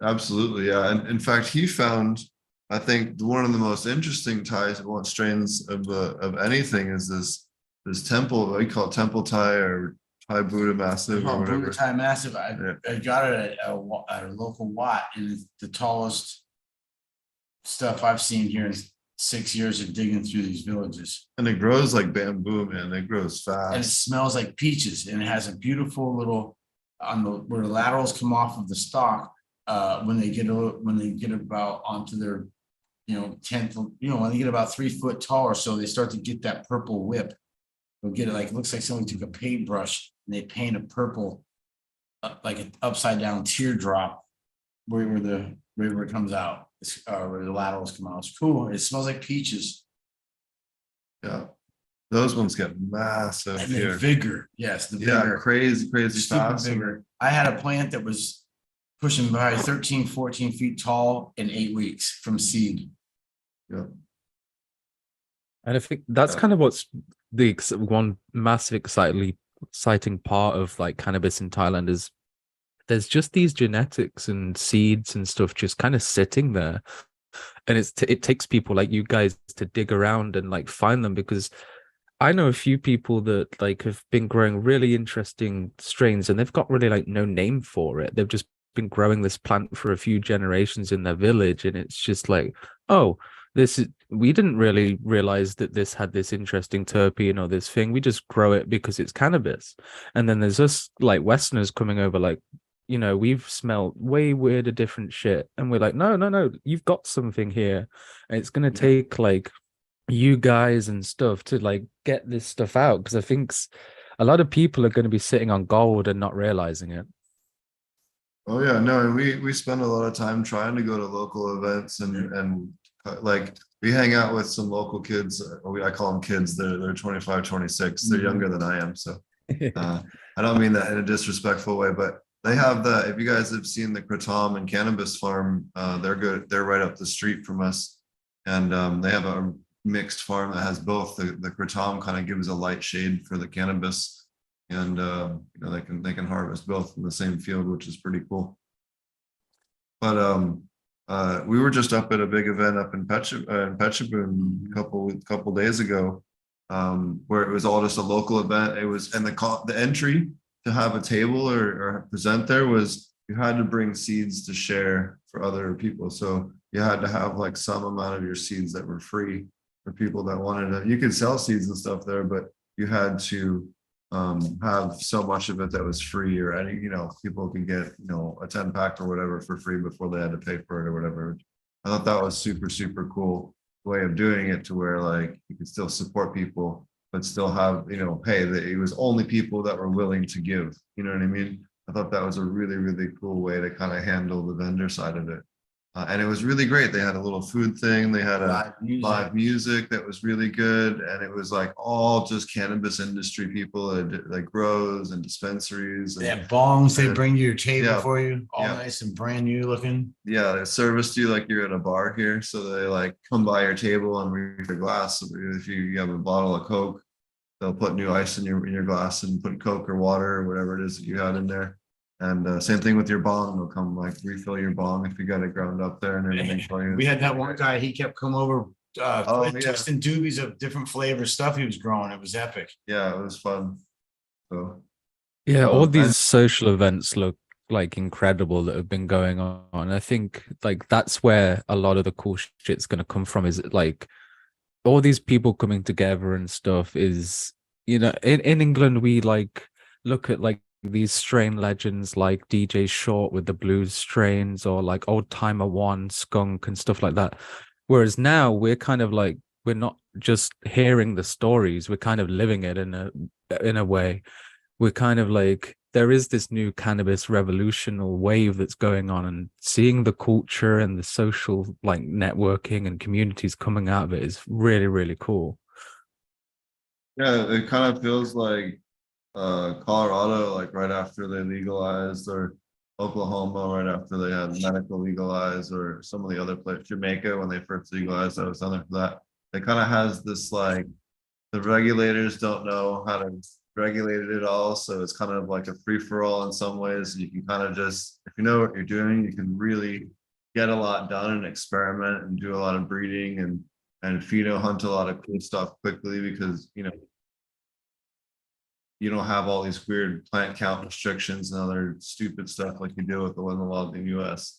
Absolutely, yeah. And in fact, he found, I think, one of the most interesting strains of anything is this temple. We call it temple Thai or Thai Buddha Massive or whatever. Buddha Thai Massive. I got it at a local Watt, and it's the tallest stuff I've seen here in 6 years of digging through these villages. And it grows like bamboo, man. It grows fast. And it smells like peaches, and it has a beautiful little where the laterals come off of the stalk. When they get about onto their 10th, when they get about 3 foot tall or so, they start to get that purple whip. They'll get it like, it looks like somebody took a paintbrush and they paint a purple, like an upside down teardrop where the river comes out, where the laterals come out. It's cool. It smells like peaches. Yeah. Those ones get massive. And the vigor. Yes. The vigor. Yeah. Crazy fast. Vigor. I had a plant that was pushing by 13, 14 feet tall in 8 weeks from seed. Yeah. And I think that's kind of what's the one massive exciting part of like cannabis in Thailand is there's just these genetics and seeds and stuff just kind of sitting there. And it takes people like you guys to dig around and like find them, because I know a few people that like have been growing really interesting strains, and they've got really like no name for it. They've just been growing this plant for a few generations in their village, and it's just like, oh, this is we didn't really realize that this had this interesting terpene or this thing. We just grow it because it's cannabis. And then there's us like Westerners coming over, like, we've smelled way weirder, different shit, and we're like, no, no, no, you've got something here. And it's gonna take like you guys and stuff to like get this stuff out, because I think a lot of people are going to be sitting on gold and not realizing it. Oh yeah, no, and we spend a lot of time trying to go to local events and like we hang out with some local kids. I call them kids. They're 25, 26. They're younger than I am. So I don't mean that in a disrespectful way, but they have the, if you guys have seen the Kratom and Cannabis farm, they're good. They're right up the street from us. And they have a mixed farm that has both. The Kratom kind of gives a light shade for the Cannabis. And they can harvest both in the same field, which is pretty cool. But we were just up at a big event up in Phetchabun a couple days ago, where it was all just a local event. It was, and the entry to have a table or present there was you had to bring seeds to share for other people. So you had to have like some amount of your seeds that were free for people that wanted to. You could sell seeds and stuff there, but you had to have so much of it that was free, or any, people can get, a 10 pack or whatever for free before they had to pay for it or whatever. I thought that was super, super cool way of doing it, to where like you could still support people, but still have, hey, it was only people that were willing to give, you know what I mean? I thought that was a really, really cool way to kind of handle the vendor side of it. And it was really great. They had a little food thing. They had a live music that was really good. And it was like all just cannabis industry people, like grows and dispensaries. And, they have bongs. They bring you your table yeah, for you, all yeah. nice and brand new looking. Yeah, they serviced you like you're in a bar here. So they like come by your table and read your glass. If you have a bottle of Coke, they'll put new ice in your glass and put Coke or water or whatever it is that you had in there. And same thing with your bong. They'll come like refill your bong if you got it ground up there and everything for you. We had that one guy, he kept coming over twisting doobies of different flavor stuff he was growing. It was epic. Yeah, it was fun. So yeah, all these social events look like incredible that have been going on. I think like that's where a lot of the cool shit's going to come from, is like all these people coming together and stuff. Is, in England we like look at like these strain legends like DJ Short with the blues strains, or like Old Timer One, Skunk and stuff like that. Whereas now we're kind of like, we're not just hearing the stories, we're kind of living it in a way. We're kind of like, there is this new cannabis revolution or wave that's going on, and seeing the culture and the social like networking and communities coming out of it is really, really cool. Yeah, it kind of feels like Colorado, like right after they legalized, or Oklahoma right after they had medical legalized, or some of the other places, Jamaica when they first legalized. I was down there for that. It kind of has this like, the regulators don't know how to regulate it all, so it's kind of like a free-for-all in some ways. You can kind of just, if you know what you're doing, you can really get a lot done and experiment and do a lot of breeding and hunt a lot of cool stuff quickly, because you don't have all these weird plant count restrictions and other stupid stuff like you do with the one law in the US,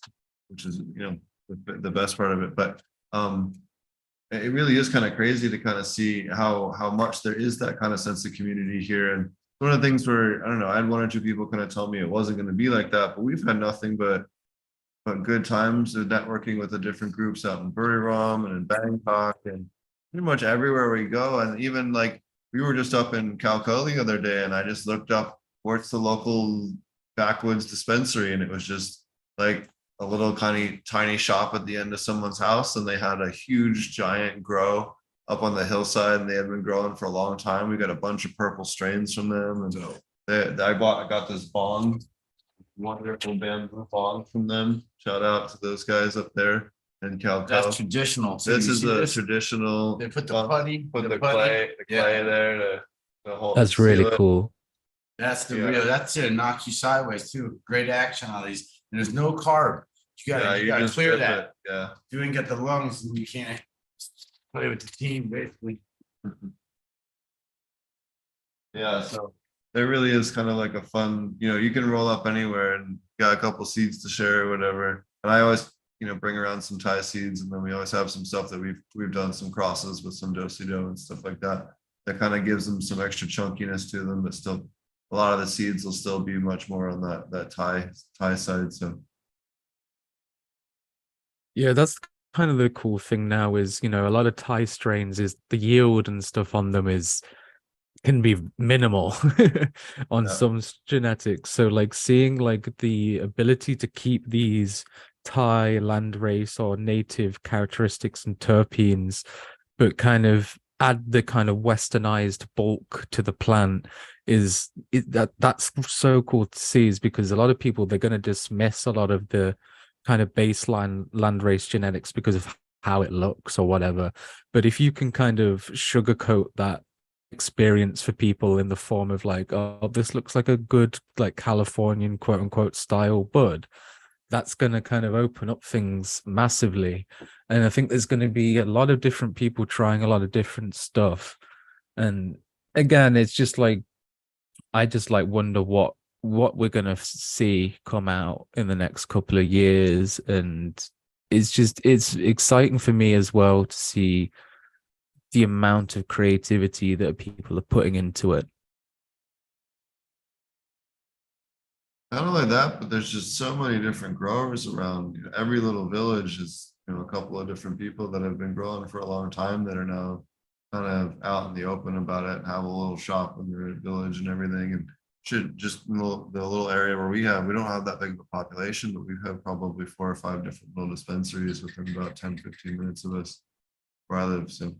which is, the best part of it. But it really is kind of crazy to kind of see how much there is that kind of sense of community here. And one of the things where, I don't know, I had one or two people kind of tell me it wasn't going to be like that, but we've had nothing but good times of networking with the different groups out in Buriram and in Bangkok and pretty much everywhere we go. And even like, we were just up in Calcutta the other day, and I just looked up where's the local backwoods dispensary, and it was just like a little tiny shop at the end of someone's house, and they had a huge giant grow up on the hillside, and they had been growing for a long time. We got a bunch of purple strains from them, and so I got this bong, wonderful bamboo bong from them. Shout out to those guys up there in Calcutta. That's traditional. This is a traditional. They put the putty, put the clay there to hold. That's really cool. That's the real. That's it. Knocks you sideways too. Great action on these. And there's no carb. You gotta clear that. Yeah. If you didn't get the lungs, you can't play with the team basically. Yeah, so there really is kind of like a fun, you can roll up anywhere and got a couple seeds to share or whatever. And I always, bring around some Thai seeds, and then we always have some stuff that we've done some crosses with some dosido and stuff like that. That kind of gives them some extra chunkiness to them, but still a lot of the seeds will still be much more on that Thai side. So Yeah, that's kind of the cool thing now is, a lot of Thai strains is the yield and stuff on them is can be minimal on yeah. some genetics. So like seeing like the ability to keep these Thai landrace or native characteristics and terpenes, but kind of add the kind of westernized bulk to the plant that's so cool to see, is because a lot of people, they're going to dismiss a lot of the kind of baseline landrace genetics because of how it looks or whatever. But if you can kind of sugarcoat that experience for people in the form of like, oh, this looks like a good like Californian quote unquote style bud, that's going to kind of open up things massively. And I think there's going to be a lot of different people trying a lot of different stuff. And again, it's just like, I just like wonder what we're going to see come out in the next couple of years. And it's exciting for me as well to see the amount of creativity that people are putting into it. Not only that, but there's just so many different growers around. Every little village is, a couple of different people that have been growing for a long time that are now kind of out in the open about it and have a little shop in their village and everything. And should just in the little area where we don't have that big of a population, but we have probably 4 or 5 different little dispensaries within about 10-15 minutes of us where I live. So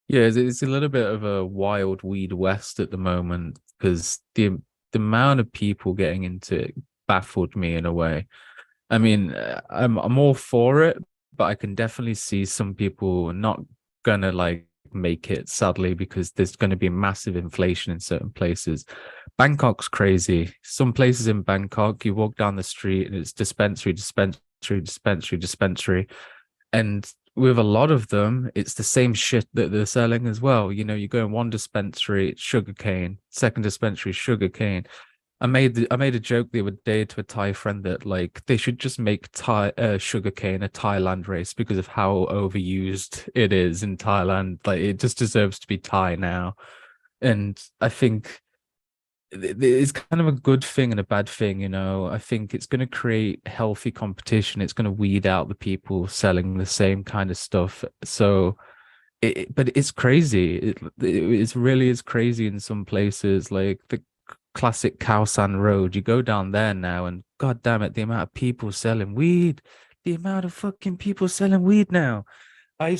Yeah, it's a little bit of a wild weed west at the moment, because the amount of people getting into it baffled me in a way. I mean, I'm all for it, but I can definitely see some people not gonna like make it, sadly, because there's going to be massive inflation in certain places. Bangkok's crazy. Some places in Bangkok, you walk down the street and it's dispensary, dispensary, dispensary, dispensary. And with a lot of them, it's the same shit that they're selling as well. You go in one dispensary, it's sugarcane, second dispensary, sugarcane. I made a joke the other day to a Thai friend that like they should just make Thai sugarcane a Thailand race because of how overused it is in Thailand. Like it just deserves to be Thai now. And I think it's kind of a good thing and a bad thing. I think it's going to create healthy competition. It's going to weed out the people selling the same kind of stuff. So but it's crazy. It really is crazy in some places, like the classic Khao Road. You go down there now, and god damn it, the amount of people selling weed, the amount of fucking people selling weed now. I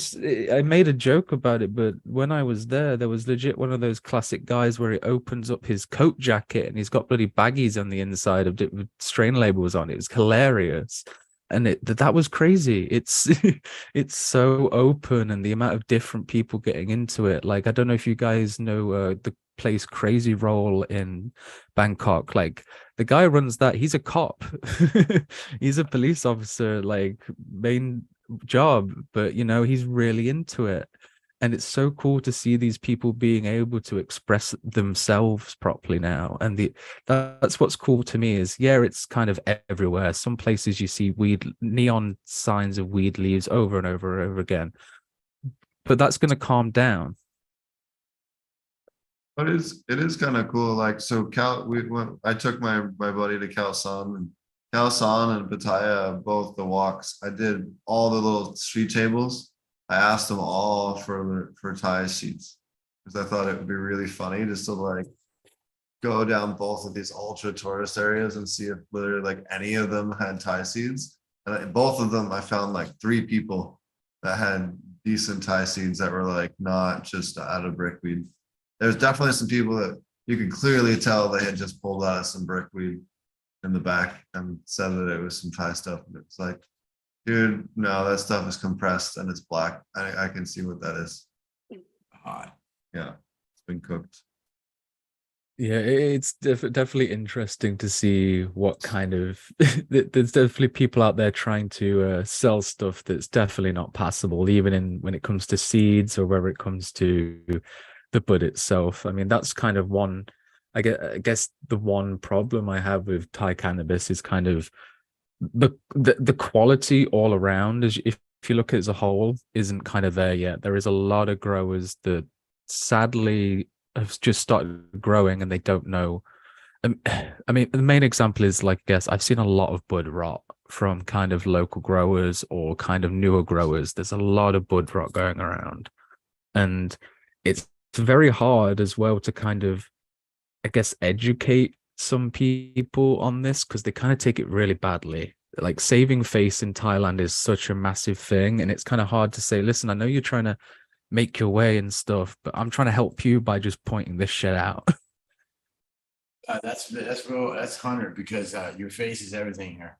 made a joke about it, but when I was there was legit one of those classic guys where he opens up his coat jacket and he's got bloody baggies on the inside of it with strain labels on it. It was hilarious. And that was crazy. It's it's so open, and the amount of different people getting into it. Like, I don't know if you guys know the place Crazy Roll in Bangkok. Like, the guy runs that. He's a cop. He's a police officer, like main job, but he's really into it. And it's so cool to see these people being able to express themselves properly now. And that's what's cool to me is, yeah, it's kind of everywhere. Some places you see neon signs of weed leaves over and over and over again, but that's going to calm down. but it is kind of cool. Like, so I took my buddy to Khaosan, and Khaosan and Pattaya, both the walks. I did all the little street tables. I asked them all for Thai seeds because I thought it would be really funny just to like go down both of these ultra tourist areas and see if literally like any of them had Thai seeds. And both of them, I found like 3 people that had decent Thai seeds that were like not just out of brickweed. There's definitely some people that you could clearly tell they had just pulled out of some brickweed in the back and said that it was some Thai stuff. And it's like, dude, no, that stuff is compressed and it's black. I can see what that is. Hot. Yeah, it's been cooked. Yeah, it's definitely interesting to see what kind of there's definitely people out there trying to sell stuff that's definitely not passable, even when it comes to seeds or whether it comes to the bud itself. I mean, that's kind of one. I guess the one problem I have with Thai cannabis is kind of the quality all around. As if you look at it as a whole, isn't kind of there yet. There is a lot of growers that sadly have just started growing and they don't know. I mean, the main example is like, I guess I've seen a lot of bud rot from kind of local growers or kind of newer growers. There's a lot of bud rot going around, and it's very hard as well to kind of, I guess, educate some people on this because they kind of take it really badly. Like saving face in Thailand is such a massive thing, and it's kind of hard to say, listen, I know you're trying to make your way and stuff, but I'm trying to help you by just pointing this shit out. That's real. That's 100 because your face is everything here.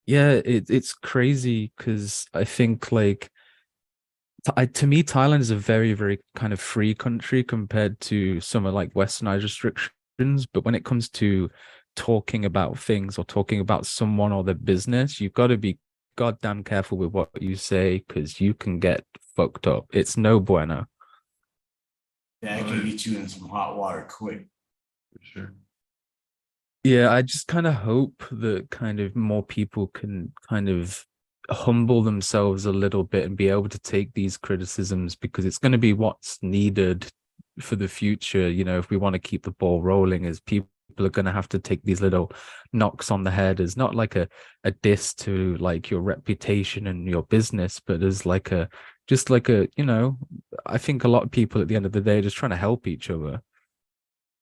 Yeah, it's crazy because I think like to me, Thailand is a very, very kind of free country compared to some of like westernized restrictions. But when it comes to talking about things or talking about someone or their business, you've got to be goddamn careful with what you say because you can get fucked up. It's no bueno. Yeah, I can get you in some hot water quick. For sure. Yeah, I just kind of hope that kind of more people can kind of humble themselves a little bit and be able to take these criticisms because it's going to be what's needed for the future. You know, if we want to keep the ball rolling, as people are going to have to take these little knocks on the head as not like a diss to like your reputation and your business, but as like a just like a, you know, I think a lot of people at the end of the day are just trying to help each other.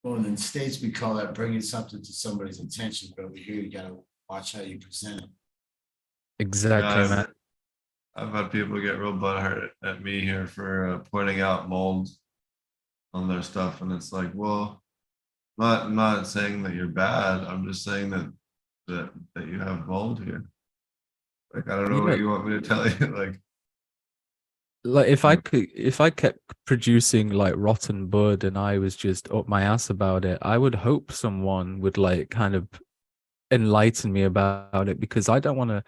Well, in the States, we call that bringing something to somebody's attention. But over here, you got to watch how you present it. Exactly, Yeah, man. I've had people get real butthurt at me here for pointing out molds on their stuff, and it's like, well, I'm not saying that you're bad. I'm just saying that you have mold here. Like, I don't know Yeah. what you want me to tell you. Like if I kept producing like rotten bud and I was just up my ass about it, I would hope someone would like kind of enlighten me about it because I don't want to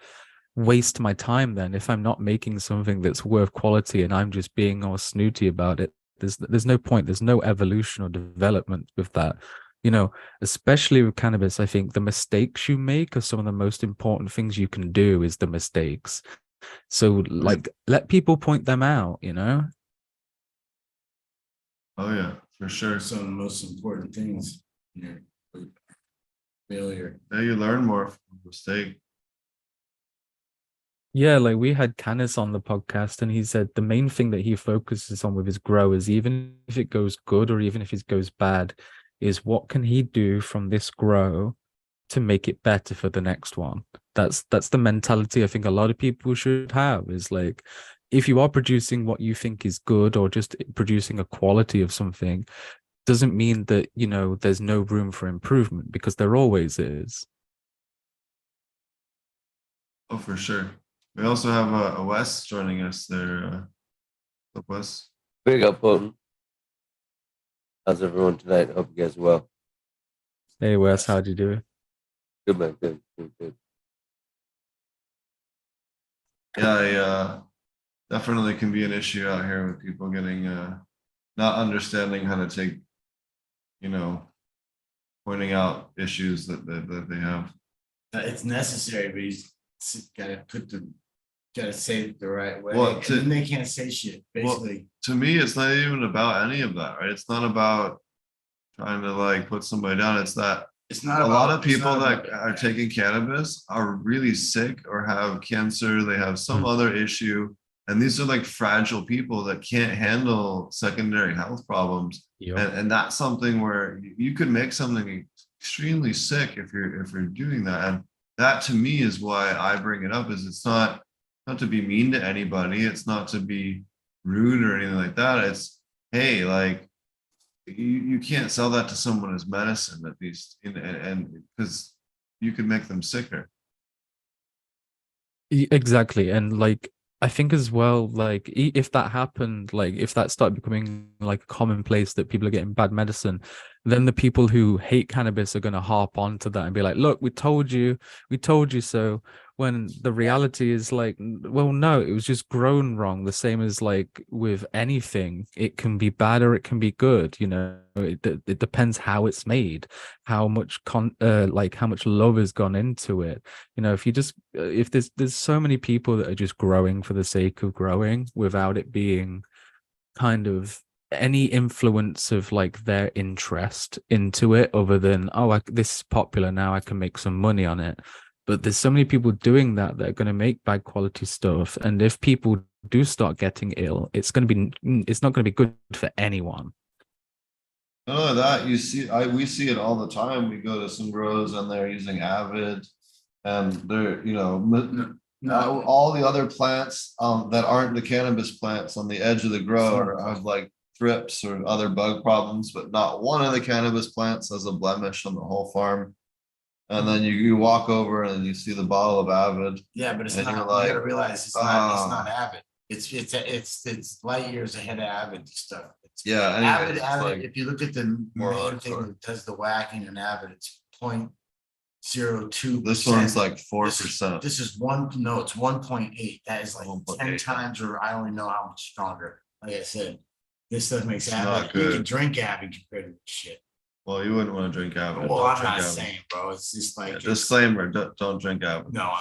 waste my time then if I'm not making something that's worth quality and I'm just being all snooty about it. There's no point, there's no evolution or development with that. You know, especially with cannabis, I think the mistakes you make are some of the most important things you can do is the mistakes. So like let people point them out, you know? Oh yeah, for sure. Some of the most important things here. Failure. Yeah, you learn more from a mistake. Yeah, like we had Canis on the podcast and he said the main thing that he focuses on with his growers, even if it goes good or even if it goes bad, is what can he do from this grow to make it better for the next one. That's the mentality I think a lot of people should have is like if you are producing what you think is good or just producing a quality of something doesn't mean that, you know, there's no room for improvement because there always is. Oh, for sure. We also have a Wes joining us there. Wes. Big up, Bolton. How's everyone tonight? Hope you guys are well. Hey Wes, how'd you do? Good, man. Good. Yeah, definitely can be an issue out here with people getting not understanding how to take, you know, pointing out issues that they have. It's necessary, but he's gotta say it the right way. Well, And then they can't say shit, basically. To me, it's not even about any of that, right? It's not about trying to like put somebody down. It's that It's not a about, lot of it's people not that about- are taking cannabis are really sick or have cancer. They have some other issue. And these are like fragile people that can't handle secondary health problems. Yep. And that's something where you could make something extremely sick if you're doing that. And that to me is why I bring it up is it's not to be mean to anybody. It's not to be rude or anything like that. It's, hey, like you can't sell that to someone as medicine at least, and because you could make them sicker. Exactly. And like I think as well, like if that happened, like if that started becoming like commonplace that people are getting bad medicine, then the people who hate cannabis are going to harp onto that and be like, look, we told you so. when the reality is like, well, no, it was just grown wrong. The same as like with anything, it can be bad or it can be good. It depends how it's made, how much like how much love has gone into it. If you just if there's so many people that are just growing for the sake of growing without it being kind of any influence of like their interest into it, other than, oh, this is popular now, I can make some money on it. But there's so many people doing that are going to make bad quality stuff, and if people do start getting ill, it's not going to be good for anyone. None of that we see it all the time. We go to some grows and they're using Avid, and they're all the other plants that aren't the cannabis plants on the edge of the grow have like thrips or other bug problems, but not one of the cannabis plants has a blemish on the whole farm. And then you walk over and you see the bottle of Avid. Yeah, but it's and not. you're You like, gotta realize it's not Avid. It's light years ahead of Avid stuff. Yeah, anyways, Avid. like If you look at the more main hardcore. thing that does the whacking in Avid, it's 0.02%. This one's like 4%. This is one. No, it's 1.8. That is like 10 1.8. times, or I only know how much stronger. Like I said, this stuff makes It's Avid. not You good. can drink Avid compared to this shit. Well, you wouldn't want to drink Avid. Well, Don't I'm drink not Avid. saying, bro. It's just like Disclaimer: don't drink Avid. No,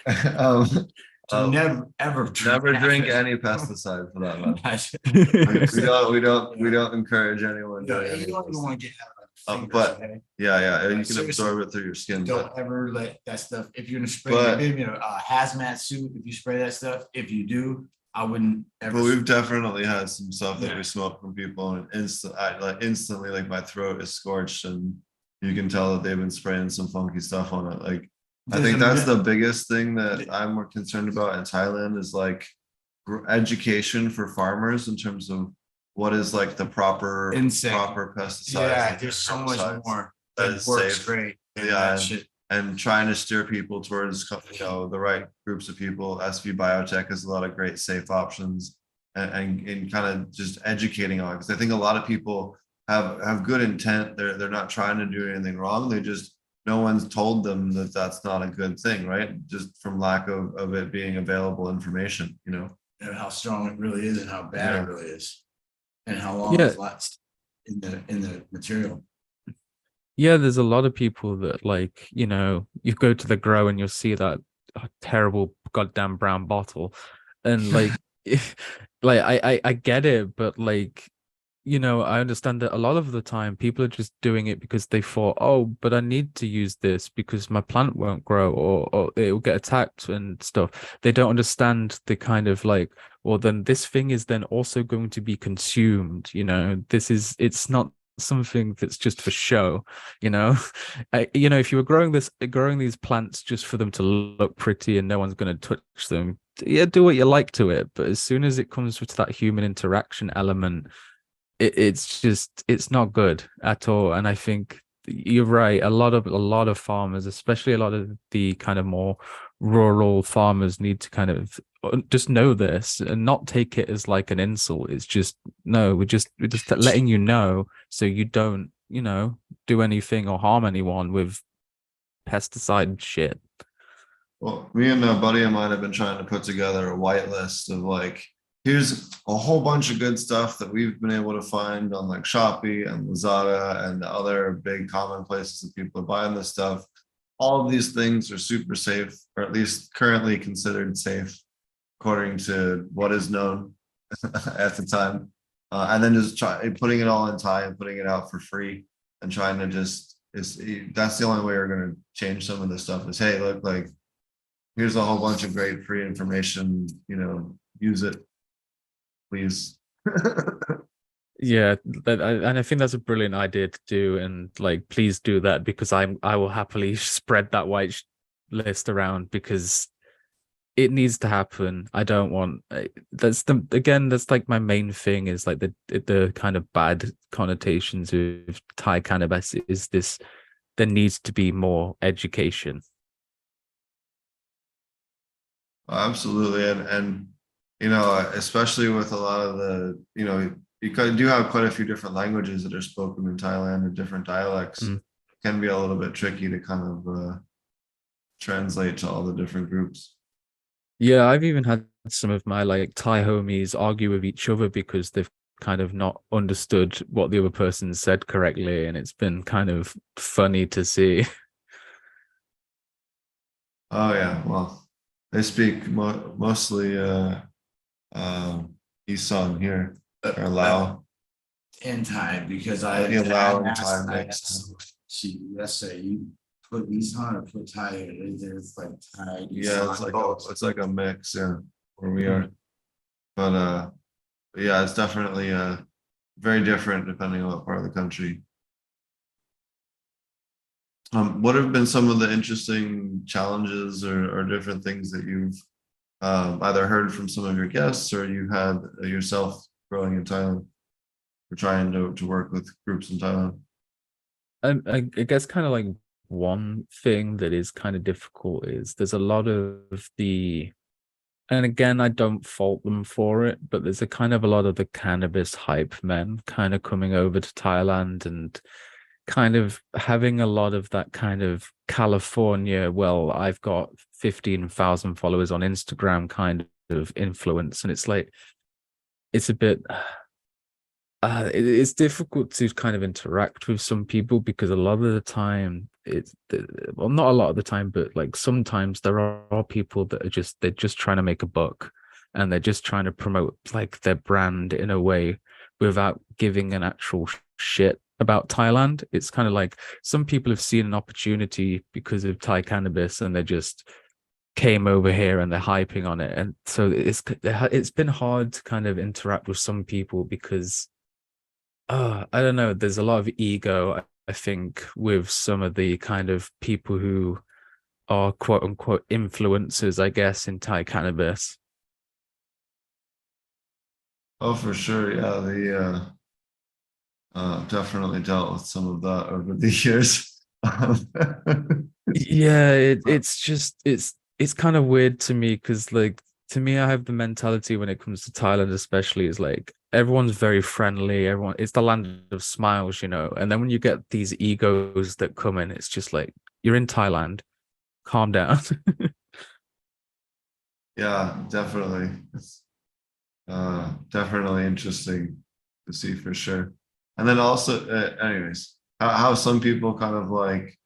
I'm Um, never ever never drink Avid. any pesticide for that matter. We don't encourage anyone No, doing you any don't even want to get out of but okay? yeah, and you can Seriously, absorb it through your skin. Don't ever let that stuff. If you're gonna spray, But- maybe a hazmat suit. If you spray that stuff, if you do, I wouldn't ever. But we've definitely had some stuff that Yeah. we smoked from people, and instantly, like my throat is scorched, and you can tell that they've been spraying some funky stuff on it. Like, I think that's the biggest thing that I'm more concerned about in Thailand is like education for farmers in terms of what is like the proper pesticides. Yeah, and there's so much herbicides more that that is works safe. great. than Yeah, that shit. and trying to steer people towards the right groups of people. SV Biotech has a lot of great safe options, and kind of just educating on, because I think a lot of people have good intent. They're not trying to do anything wrong. No one's told them that that's not a good thing, right? Just from lack of it being available information, And how strong it really is, and how bad Yeah. it really is, and how long it's lasts in the material. Yeah, there's a lot of people that like, you go to the grow and you'll see that terrible goddamn brown bottle. And like, I get it, but like, I understand that a lot of the time people are just doing it because they thought, oh, but I need to use this because my plant won't grow, or it will get attacked and stuff. They don't understand the kind of like, well, then this thing is then also going to be consumed. It's not something that's just for show. If you were growing these plants just for them to look pretty and no one's going to touch them, yeah, do what you like to it. But as soon as it comes to that human interaction element, it's not good at all. And I think you're right. A lot of farmers, especially a lot of the kind of more rural farmers, need to kind of just know this and not take it as like an insult. It's just, no, we're just letting you know so you don't do anything or harm anyone with pesticide shit. Well, me and a buddy of mine have been trying to put together a white list of like, here's a whole bunch of good stuff that we've been able to find on like Shopee and Lazada and other big common places that people are buying this stuff. All of these things are super safe, or at least currently considered safe, according to what is known at the time. And then just putting it all in Thai and putting it out for free, and trying to that's the only way we're going to change some of this stuff is, hey, look, like, here's a whole bunch of great free information, use it, please. Yeah, and I think that's a brilliant idea to do, and like, please do that, because I will happily spread that white list around, because it needs to happen. I don't want that's like my main thing is like the kind of bad connotations of Thai cannabis is this. There needs to be more education. Absolutely, and especially with a lot of the you do have quite a few different languages that are spoken in Thailand, and different dialects. It can be a little bit tricky to kind of translate to all the different groups. Yeah, I've even had some of my like Thai homies argue with each other because they've kind of not understood what the other person said correctly, and it's been kind of funny to see. Oh yeah, well, they speak mostly Isan here or Lao. In Thai, because Yeah, Lao and Thai I mixed. asked she yesterday, you put these on or put Thai, there's like Thai. Yeah, it's like a mix, yeah, where we are. But yeah, it's definitely very different depending on what part of the country. What have been some of the interesting challenges or different things that you've either heard from some of your guests or you had yourself growing in Thailand or trying to work with groups in Thailand? I guess kind of like one thing that is kind of difficult is there's a lot of the, and again, I don't fault them for it, but there's a kind of a lot of the cannabis hype men kind of coming over to Thailand and kind of having a lot of that kind of California, well, I've got 15,000 followers on Instagram kind of influence. And it's like, it's a bit, it's difficult to kind of interact with some people because a lot of the time it's, well, not a lot of the time, but like sometimes there are people that are just, they're just trying to make a buck and they're just trying to promote like their brand in a way without giving an actual shit about Thailand. It's kind of like some people have seen an opportunity because of Thai cannabis and they just came over here and they're hyping on it. And so it's been hard to kind of interact with some people because I don't know, there's a lot of ego, I think, with some of the kind of people who are quote unquote influencers, I guess, in Thai cannabis. Oh, for sure. Yeah, the definitely dealt with some of that over the years. Yeah, it's just it's kind of weird to me because like to me I have the mentality when it comes to Thailand especially is like everyone's very friendly, everyone, it's the land of smiles, you know, and then when you get these egos that come in, it's just like you're in Thailand, calm down. Yeah, definitely. It's definitely interesting to see for sure. And then also, anyways, how some people kind of like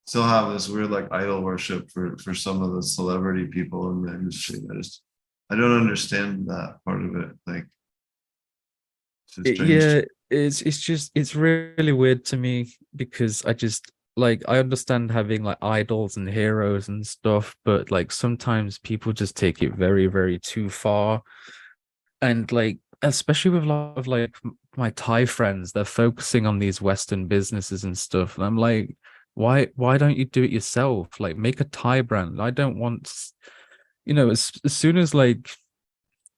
still have this weird like idol worship for some of the celebrity people in the industry. I don't understand that part of it. Like, it's just strange. Yeah, it's just it's really weird to me because I just like I understand having like idols and heroes and stuff, but like sometimes people just take it very, very too far. And like especially with a lot of like my Thai friends, they're focusing on these Western businesses and stuff. And I'm like, why don't you do it yourself? Like make a Thai brand. I don't want, you know, as soon as like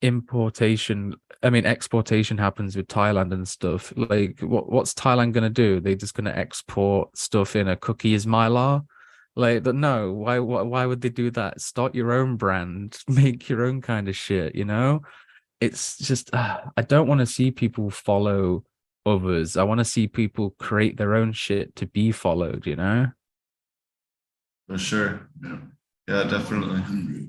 importation, I mean exportation happens with Thailand and stuff, like what's Thailand gonna do? They're just gonna export stuff in a cookie is mylar? Like that, no, why would they do that? Start your own brand, make your own kind of shit, you know? It's just I don't want to see people follow others. I want to see people create their own shit to be followed, you know? For sure. Yeah, yeah, definitely.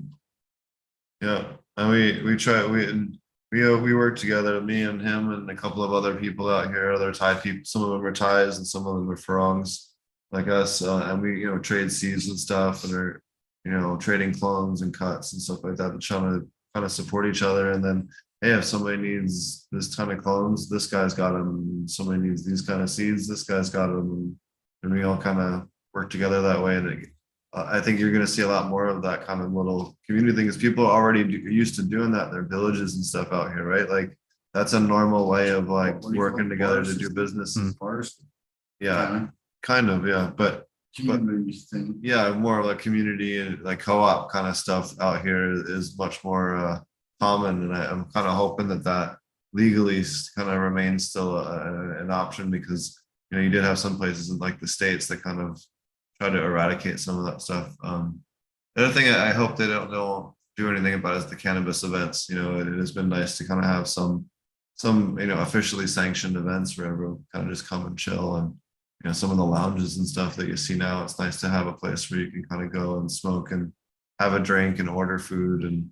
Yeah, and we try we work together. Me and him and a couple of other people out here, other Thai people. Some of them are Thais and some of them are Farongs like us, and we trade seeds and stuff, and are trading clones and cuts and stuff like that, and trying to kind of support each other. And then hey, if somebody needs this ton of clones, this guy's got them. Somebody needs these kind of seeds, this guy's got them, and we all kind of work together that way. And I think you're going to see a lot more of that kind of little community thing, because people are already used to doing that in their villages and stuff out here, right? Like that's a normal way of like working together to do business. Yeah, kind of, yeah, but yeah, more like community and like co-op kind of stuff out here is much more common, and I'm kind of hoping that legally kind of remains still an option, because you did have some places in like the States that kind of try to eradicate some of that stuff. The other thing I hope they don't do anything about is the cannabis events. It has been nice to kind of have some officially sanctioned events where everyone kind of just come and chill and some of the lounges and stuff that you see now, it's nice to have a place where you can kind of go and smoke and have a drink and order food, and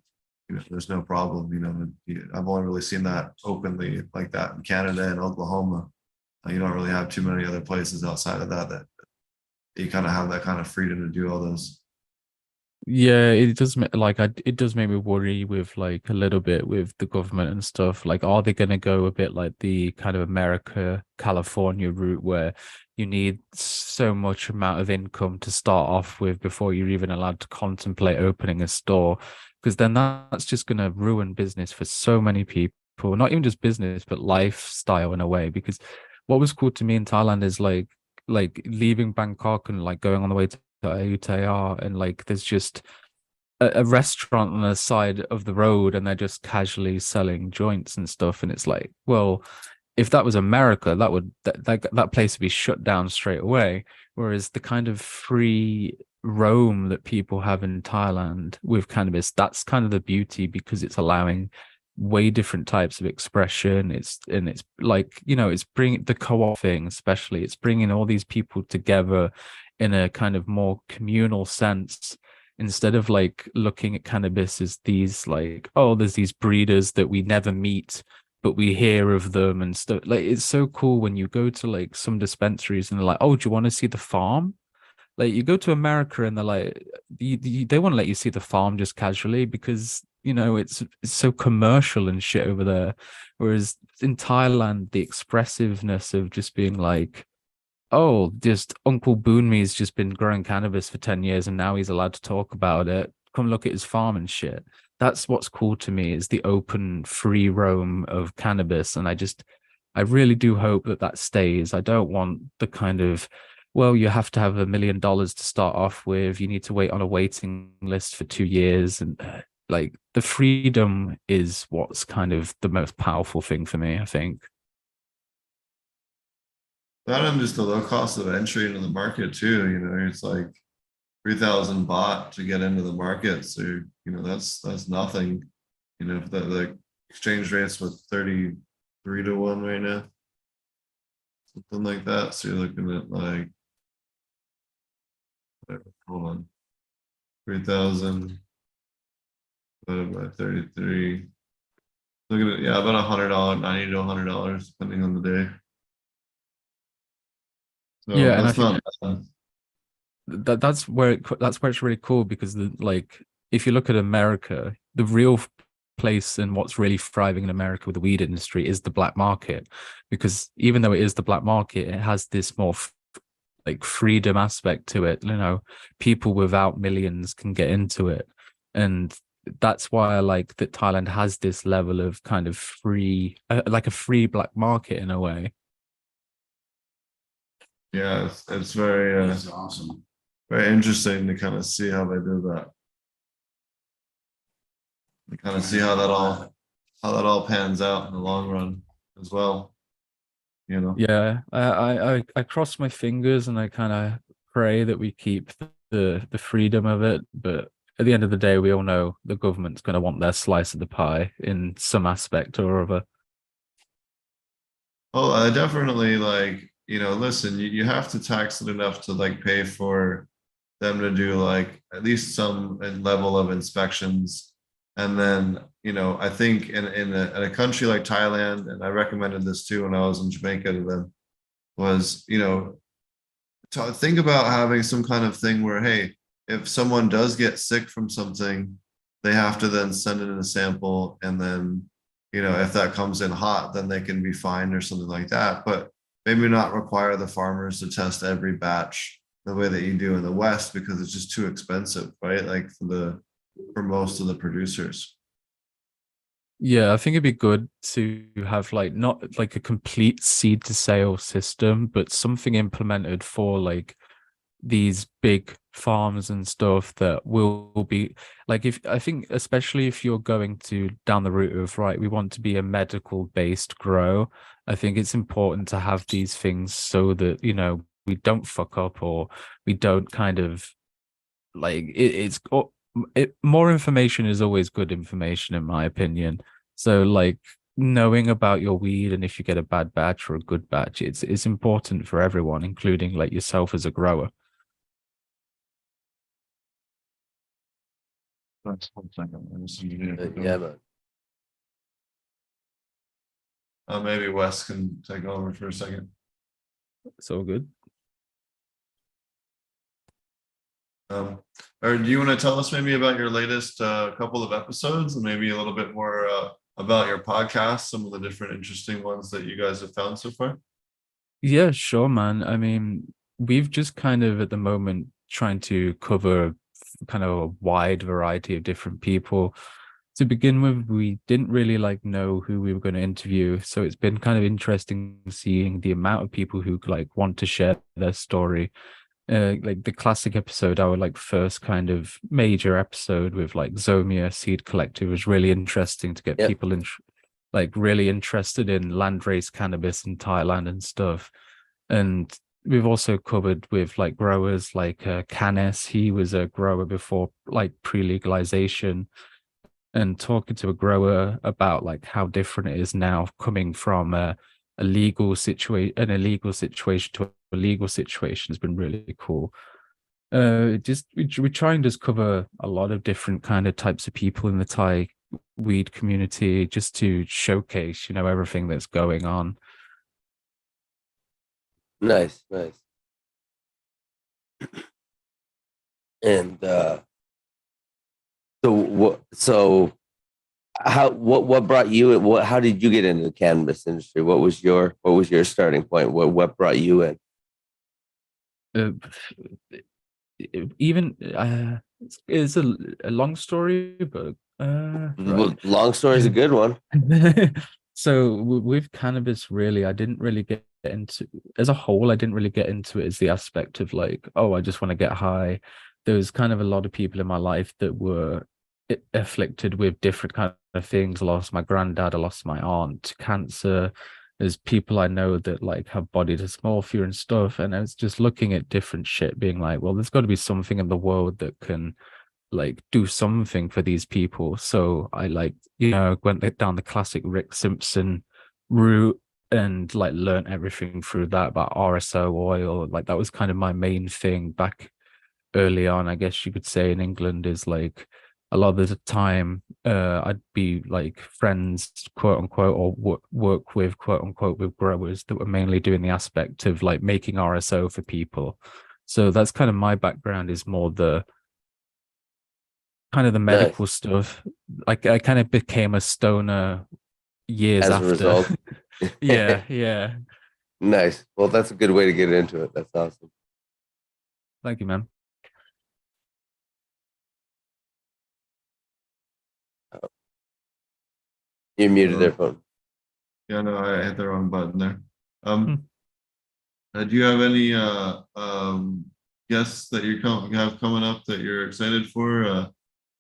there's no problem. I've only really seen that openly like that in Canada and Oklahoma. You don't really have too many other places outside of that you kind of have that kind of freedom to do all those. Yeah, it does it does make me worry with like a little bit with the government and stuff. Like, are they going to go a bit like the kind of America, California route where you need so much amount of income to start off with before you're even allowed to contemplate opening a store? Because then that's just going to ruin business for so many people, not even just business, but lifestyle in a way. Because what was cool to me in Thailand is like leaving Bangkok and like going on the way to Ayutthaya, and like there's just a restaurant on the side of the road and they're just casually selling joints and stuff, and it's like, well, if that was America, that place would be shut down straight away. Whereas the kind of free roam that people have in Thailand with cannabis, that's kind of the beauty, because it's allowing way different types of expression. It's like, it's bringing the co-op thing, especially, it's bringing all these people together in a kind of more communal sense, instead of like looking at cannabis as these like, oh, there's these breeders that we never meet but we hear of them and stuff. Like, it's so cool when you go to like some dispensaries and they're like, oh, do you want to see the farm? Like, you go to America and they're like, they want to let you see the farm just casually because it's so commercial and shit over there. Whereas in Thailand, the expressiveness of just being like, oh, just Uncle Boonmi's just been growing cannabis for 10 years and now he's allowed to talk about it. Come look at his farm and shit. That's what's cool to me, is the open, free roam of cannabis. And I really do hope that stays. I don't want the kind of, well, you have to have $1 million to start off with. You need to wait on a waiting list for 2 years. And like, the freedom is what's kind of the most powerful thing for me, I think. That and just the low cost of entry into the market too. It's like 3,000 baht to get into the market. So that's nothing. If the exchange rate's with 33 to 1 right now, something like that. So you're looking at like, hold on, 3,000 divided by 33. Looking at, yeah, about $100, $90 to $100 depending on the day. So Yeah, and I that's think not bad. that's where it's really cool, because like, if you look at America, the real place and what's really thriving in America with the weed industry is the black market, because even though it is the black market, it has this more like freedom aspect to it. People without millions can get into it, and that's why I like that Thailand has this level of kind of free, like a free black market in a way. Yeah, it's very That's awesome. very interesting to kind of see how they do that. To kind of see how that all pans out in the long run as well. Yeah, I cross my fingers and I kind of pray that we keep the freedom of it, but at the end of the day, we all know the government's going to want their slice of the pie in some aspect or other. Oh, I definitely like, listen, you have to tax it enough to like pay for them to do like at least some level of inspections. And then, I think in a country like Thailand, and I recommended this too when I was in Jamaica to them, was, to think about having some kind of thing where, hey, if someone does get sick from something, they have to then send in a sample, and then if that comes in hot, then they can be fined or something like that. But maybe not require the farmers to test every batch the way that you do in the West, because it's just too expensive, right? Like for most of the producers. Yeah, I think it'd be good to have like not like a complete seed to sale system, but something implemented for like these big farms and stuff that will be like, if I think especially if you're going to down the route of, right, we want to be a medical based grow, I think it's important to have these things so that we don't fuck up, or we don't kind of like more information is always good information in my opinion. So like, knowing about your weed and if you get a bad batch or a good batch, it's important for everyone, including like yourself as a grower. That's 1 second. Let me see you did it. Yeah, man. Maybe Wes can take over for a second. It's all good. Or do you want to tell us maybe about your latest couple of episodes and maybe a little bit more about your podcast, some of the different interesting ones that you guys have found so far? Yeah, sure, man. I mean, we've just kind of at the moment trying to cover kind of a wide variety of different people. To begin with, we didn't really like know who we were going to interview, so it's been kind of interesting seeing the amount of people who like want to share their story. Like the classic episode, our like first kind of major episode with like Zomia Seed Collective was really interesting to get Yep. people in like really interested in landrace cannabis in Thailand and stuff. And we've also covered with like growers like Canis. He was a grower before like pre-legalization, and talking to a grower about like how different it is now coming from an illegal situation to a legal situation has been really cool. Just we try and just cover a lot of different kind of types of people in the Thai weed community just to showcase, you know, everything that's going on. Nice. And what brought you how did you get into the cannabis industry? What was your starting point? What brought you in? Uh, Even it's a long story, but Well, long story is a good one. So with cannabis, really, I didn't really get into as a whole. I didn't really get into it as the aspect of like, oh, I just want to get high. There was kind of a lot of people in my life that were afflicted with different kind of things. I lost my granddad, I lost my aunt to cancer. There's people I know that like have body dysmorphia and stuff, and I was just looking at different shit, being like, well, there's got to be something in the world that can like do something for these people. So I like, you know, went down the classic Rick Simpson route and like learned everything through that about RSO oil. Like that was kind of my main thing back early on, I guess you could say, in England. Is like a lot of the time I'd be like friends, quote unquote, or work with, quote unquote, with growers that were mainly doing the aspect of like making RSO for people. So that's kind of my background, is more the kind of the medical Nice. stuff. Like I kind of became a stoner years As a after. result. Yeah. Nice. Well, that's a good way to get into it. That's awesome. Thank you, man. You're muted there, phone. Yeah, no, I hit the wrong button there. Hmm. Do you have any guests that you have coming up that you're excited for,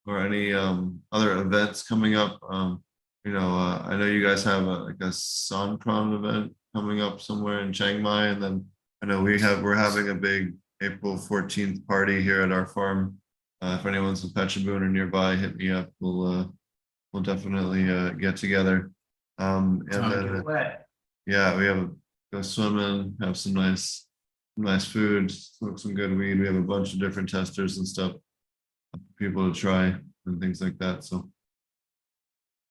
or any other events coming up? I know you guys have like a Songkran event coming up somewhere in Chiang Mai, and then I know we're having a big April 14th party here at our farm. If anyone's in Pechenabun or nearby, hit me up. We'll definitely get together. And then yeah, we have go swimming, have some nice food, smoke some good weed. We have a bunch of different testers and stuff for people to try and things like that. So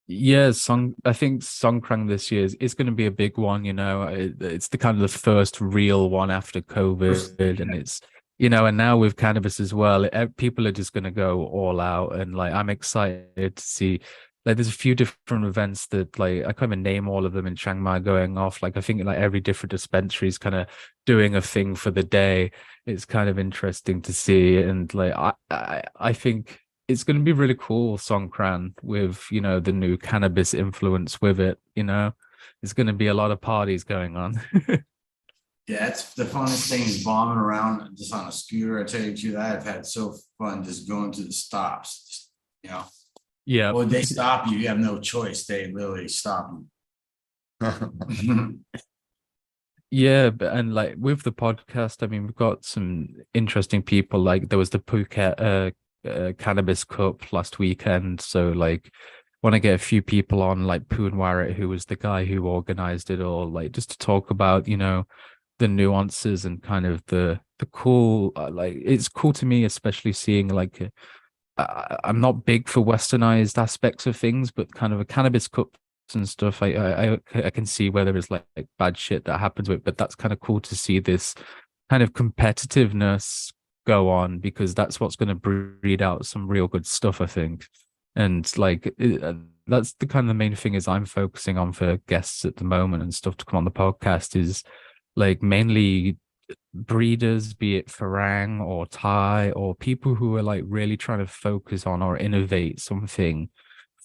Yeah, I think Songkran this year is going to be a big one. You know, it's the kind of the first real one after COVID, and it's, you know, and now with cannabis as well, people are just going to go all out, and like I'm excited to see. Like, there's a few different events that like I can't even name all of them in Chiang Mai going off. Like I think like every different dispensary is kind of doing a thing for the day. It's kind of interesting to see, and like I think it's going to be really cool, Songkran, with, you know, the new cannabis influence with it. You know, there's going to be a lot of parties going on. Yeah, it's the funnest thing is bombing around just on a scooter. I tell you too, that I've had so fun just going to the stops. Just, you know, Yeah. well, they stop you. You have no choice. They literally stop you. Yeah, but and like with the podcast, I mean, we've got some interesting people. Like there was the Phuket Cannabis Cup last weekend, so like want to get a few people on, like Poonwarit, who was the guy who organized it all, like just to talk about, the nuances and kind of the cool, like it's cool to me, especially seeing like I'm not big for westernized aspects of things, but kind of a cannabis cups and stuff. I can see where there is like bad shit that happens with it, but that's kind of cool to see this kind of competitiveness go on, because that's what's going to breed out some real good stuff, I think. And like that's the kind of the main thing is I'm focusing on for guests at the moment and stuff to come on the podcast is like mainly breeders, be it Farang or Thai, or people who are like really trying to focus on or innovate something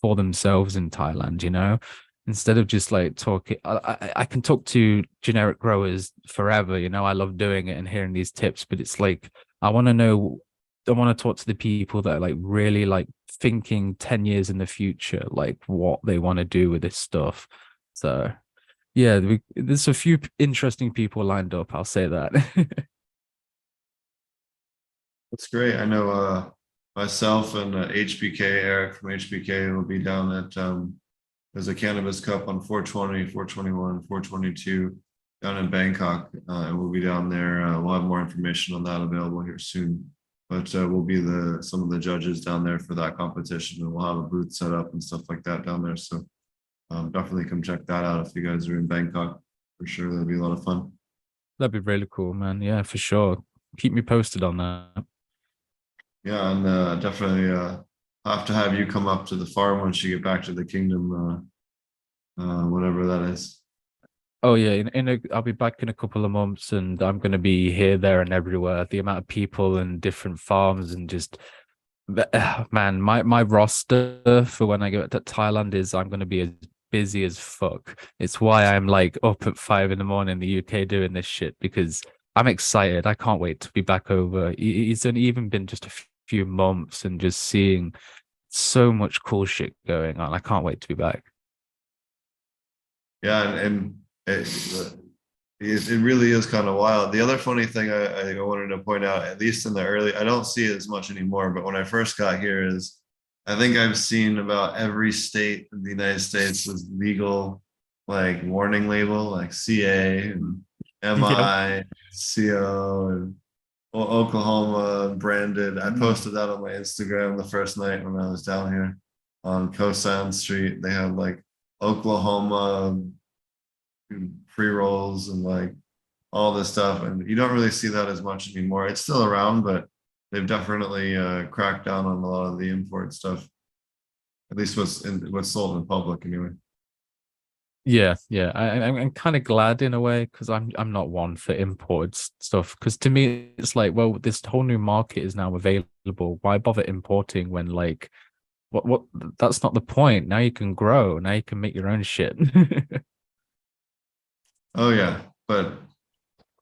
for themselves in Thailand, instead of just like talking. I can talk to generic growers forever, I love doing it and hearing these tips, but it's like I want to talk to the people that are like really like thinking 10 years in the future, like what they want to do with this stuff. So yeah, there's a few interesting people lined up, I'll say that. That's great. I know myself and HBK, Eric from HBK will be down at there's a Cannabis Cup on 420, 421, 422 down in Bangkok. And we'll be down there. We'll have more information on that available here soon. But we'll be some of the judges down there for that competition, and we'll have a booth set up and stuff like that down there. So definitely come check that out if you guys are in Bangkok. For sure, that'll be a lot of fun. That'd be really cool, man. Yeah, for sure. Keep me posted on that. Yeah, and definitely have to have you come up to the farm once you get back to the kingdom, whatever that is. Oh yeah, I'll be back in a couple of months, and I'm going to be here, there, and everywhere. The amount of people and different farms, and just man, my roster for when I go to Thailand is I'm going to be as busy as fuck. It's why I'm like up at 5 a.m. in the UK doing this shit, because I'm excited. I can't wait to be back over. It's only even been just a few months, and just seeing so much cool shit going on. I can't wait to be back. Yeah, and it really is kind of wild. The other funny thing I wanted to point out, at least in the early, I don't see it as much anymore, but when I first got here is I think I've seen about every state in the United States with legal like warning label, like CA and MI, CO, and Oklahoma branded. I posted that on my Instagram the first night when I was down here on Cosan Street. They had like Oklahoma pre-rolls and like all this stuff, and you don't really see that as much anymore. It's still around, but they've definitely cracked down on a lot of the import stuff, at least what's sold in public anyway. Yeah, I'm kind of glad in a way, because I'm not one for imported stuff. Because to me, it's like, well, this whole new market is now available. Why bother importing when like what? That's not the point. Now you can grow. Now you can make your own shit. Oh yeah, but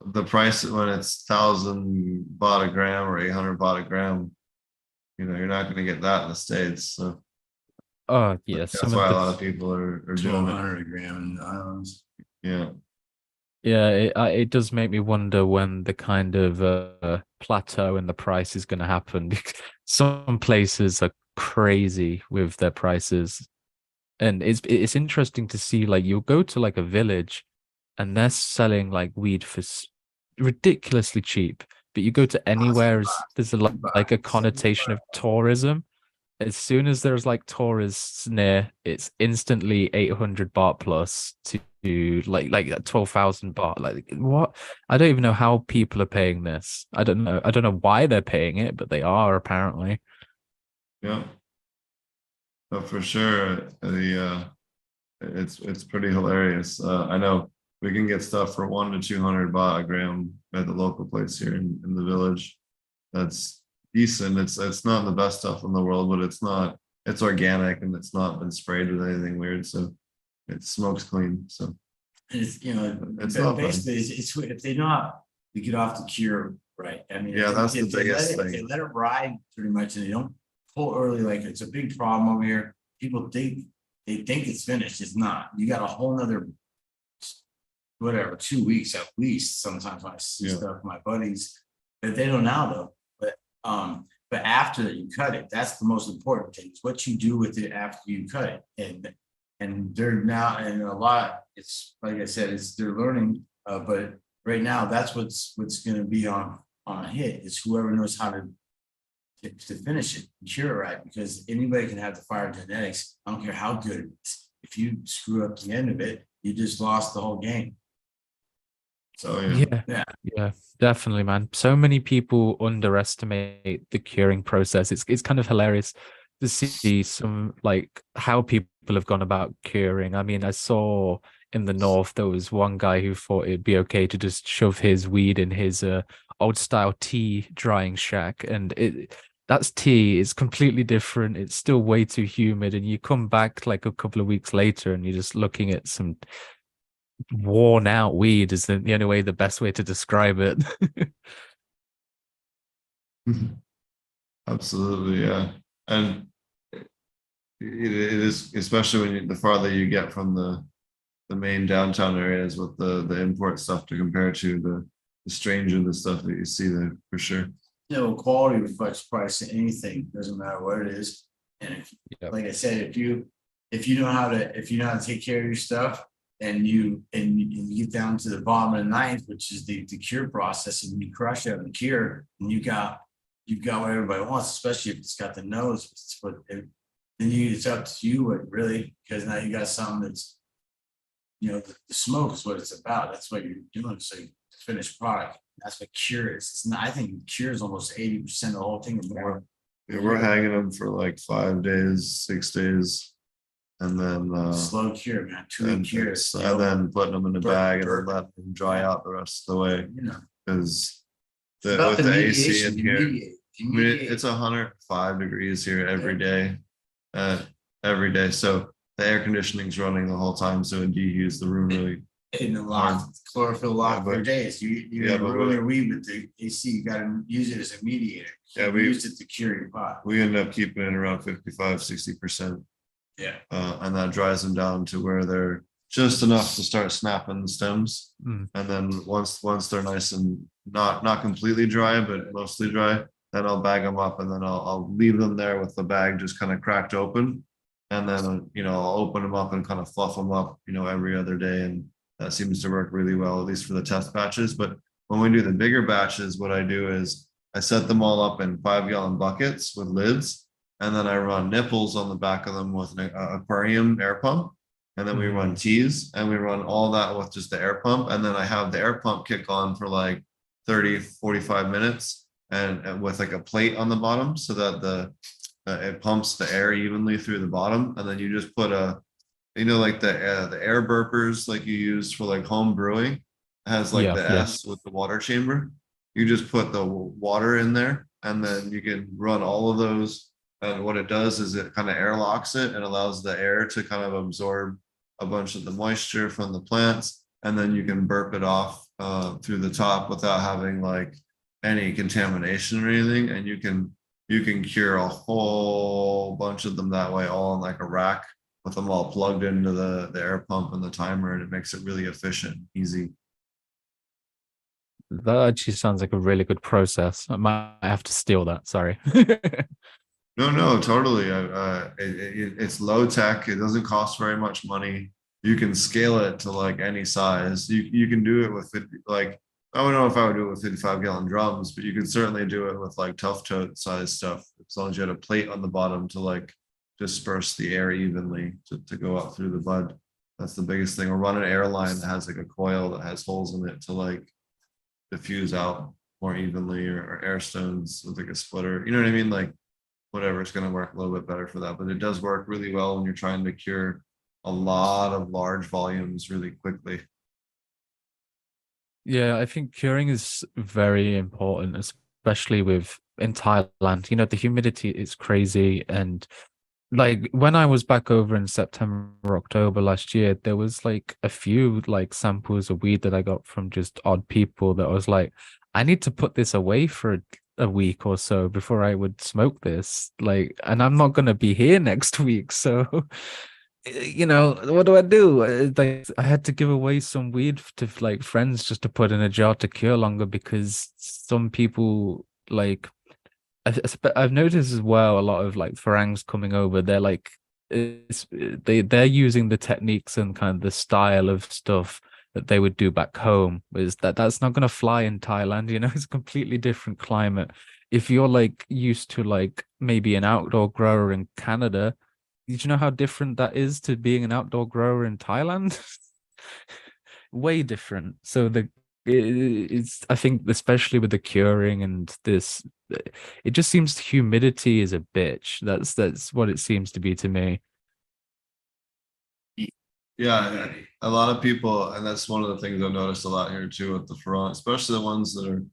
the price when it's 1,000 baht a gram or 800 baht a gram, you're not going to get that in the States. So Oh yeah, that's why a lot of people are doing it. 1,200 a gram in the islands. Yeah. Yeah, it does make me wonder when the kind of plateau in the price is going to happen. Because some places are crazy with their prices, and it's interesting to see, like, you'll go to like a village and they're selling like weed for ridiculously cheap, but you go to anywhere, there's like a connotation of tourism. As soon as there's like tourists near, it's instantly 800 baht plus to like 12,000 baht. Like what? I don't even know how people are paying this. I don't know why they're paying it, but they are apparently. Yeah. But for sure, it's pretty hilarious. I know we can get stuff for 100 to 200 baht a gram at the local place here in the village. That's decent. It's not the best stuff in the world, but it's organic and it's not been sprayed with anything weird. So it smokes clean. So it's it's not basically it's if they not to get off the cure right. I mean, yeah, that's the biggest thing. If they let it ride pretty much and they don't pull early, like it's a big problem over here. People think it's finished. It's not. You got a whole nother 2 weeks at least. Sometimes when I see stuff, my buddies, but they don't now though. But But after that, you cut it. That's the most important thing. It's what you do with it after you cut it. And they're now, and a lot, it's like I said, it's they're learning, but right now that's what's going to be on a hit is whoever knows how to finish it, cure it right, because anybody can have the fire genetics. I don't care how good it is. If you screw up the end of it, you just lost the whole game. So Yeah, definitely, man. So many people underestimate the curing process. It's kind of hilarious to see some like how people have gone about curing. I mean, I saw in the north there was one guy who thought it'd be okay to just shove his weed in his old style tea drying shack, and that's tea. It's completely different. It's still way too humid, and you come back like a couple of weeks later, and you're just looking at some worn out weed is the only way, the best way to describe it. Absolutely, yeah. And it is, especially when the farther you get from the main downtown areas with the import stuff to compare to the stranger, the stuff that you see there for sure. Quality reflects price in anything, doesn't matter what it is. And like I said, if you know how to take care of your stuff, and you get down to the bottom of the ninth, which is the cure process, and you crush it and cure, and you got what everybody wants, especially if it's got the nose. It's up to you what really, because now you got something that's, the smoke is what it's about. That's what you're doing. So you finished product. That's what cure is. It's not, I think cure is almost 80% of the whole thing. We're hanging them for like 5 days, 6 days. And then slow cure, man. 2-week cures. And then putting them in a bag and then let them dry out the rest of the way. Because with the AC in here, I mean, it's 105 degrees here every day. So the air conditioning's running the whole time, so it dehues the room really. In a lot, chlorophyll lock for days. You ruin your weed with the AC. You got to use it as a mediator. We use it to cure your pot. We end up keeping it around 55-60%. Yeah. And that dries them down to where they're just enough to start snapping the stems. And then once they're nice and not completely dry, but mostly dry, then I'll bag them up, and then I'll leave them there with the bag just kind of cracked open. And then, I'll open them up and kind of fluff them up, every other day. And that seems to work really well, at least for the test batches. But when we do the bigger batches, what I do is I set them all up in 5-gallon buckets with lids. And then I run nipples on the back of them with an aquarium air pump. And then we run teas, and we run all that with just the air pump. And then I have the air pump kick on for like 30-45 minutes and with like a plate on the bottom so that it pumps the air evenly through the bottom. And then you just put like the air burpers like you use for like home brewing. It has like the S with the water chamber. You just put the water in there, and then you can run all of those. And what it does is it kind of airlocks it and allows the air to kind of absorb a bunch of the moisture from the plants. And then you can burp it off through the top without having like any contamination or anything. And you can cure a whole bunch of them that way, all in like a rack with them all plugged into the air pump and the timer. And it makes it really efficient, easy. That actually sounds like a really good process. I might have to steal that. Sorry. No, totally. It's low tech. It doesn't cost very much money. You can scale it to like any size. You can do it with like, I don't know if I would do it with 55-gallon drums, but you can certainly do it with like tough tote size stuff, as long as you had a plate on the bottom to like disperse the air evenly to go up through the bud. That's the biggest thing. Or run an air line that has like a coil that has holes in it to like diffuse out more evenly, or air stones with like a splitter. You know what I mean? Like, whatever, it's going to work a little bit better for that. But it does work really well when you're trying to cure a lot of large volumes really quickly. Yeah, I think curing is very important, especially in Thailand. The humidity is crazy. And like when I was back over in September, October last year, there was like a few like samples of weed that I got from just odd people that I was like, I need to put this away for a week or so before I would smoke this, like, and I'm not going to be here next week, so what do I do? Like, I had to give away some weed to like friends just to put in a jar to cure longer, because some people like I've noticed as well a lot of like Farangs coming over. They're like they're using the techniques and kind of the style of stuff that they would do back home. Is that's not going to fly in Thailand? You know, it's a completely different climate. If you're like used to like maybe an outdoor grower in Canada, did you know how different that is to being an outdoor grower in Thailand? Way different. So it's I think especially with the curing and this, it just seems humidity is a bitch. That's what it seems to be to me. Yeah, a lot of people, and that's one of the things I've noticed a lot here too with the Ferrant, especially the ones that are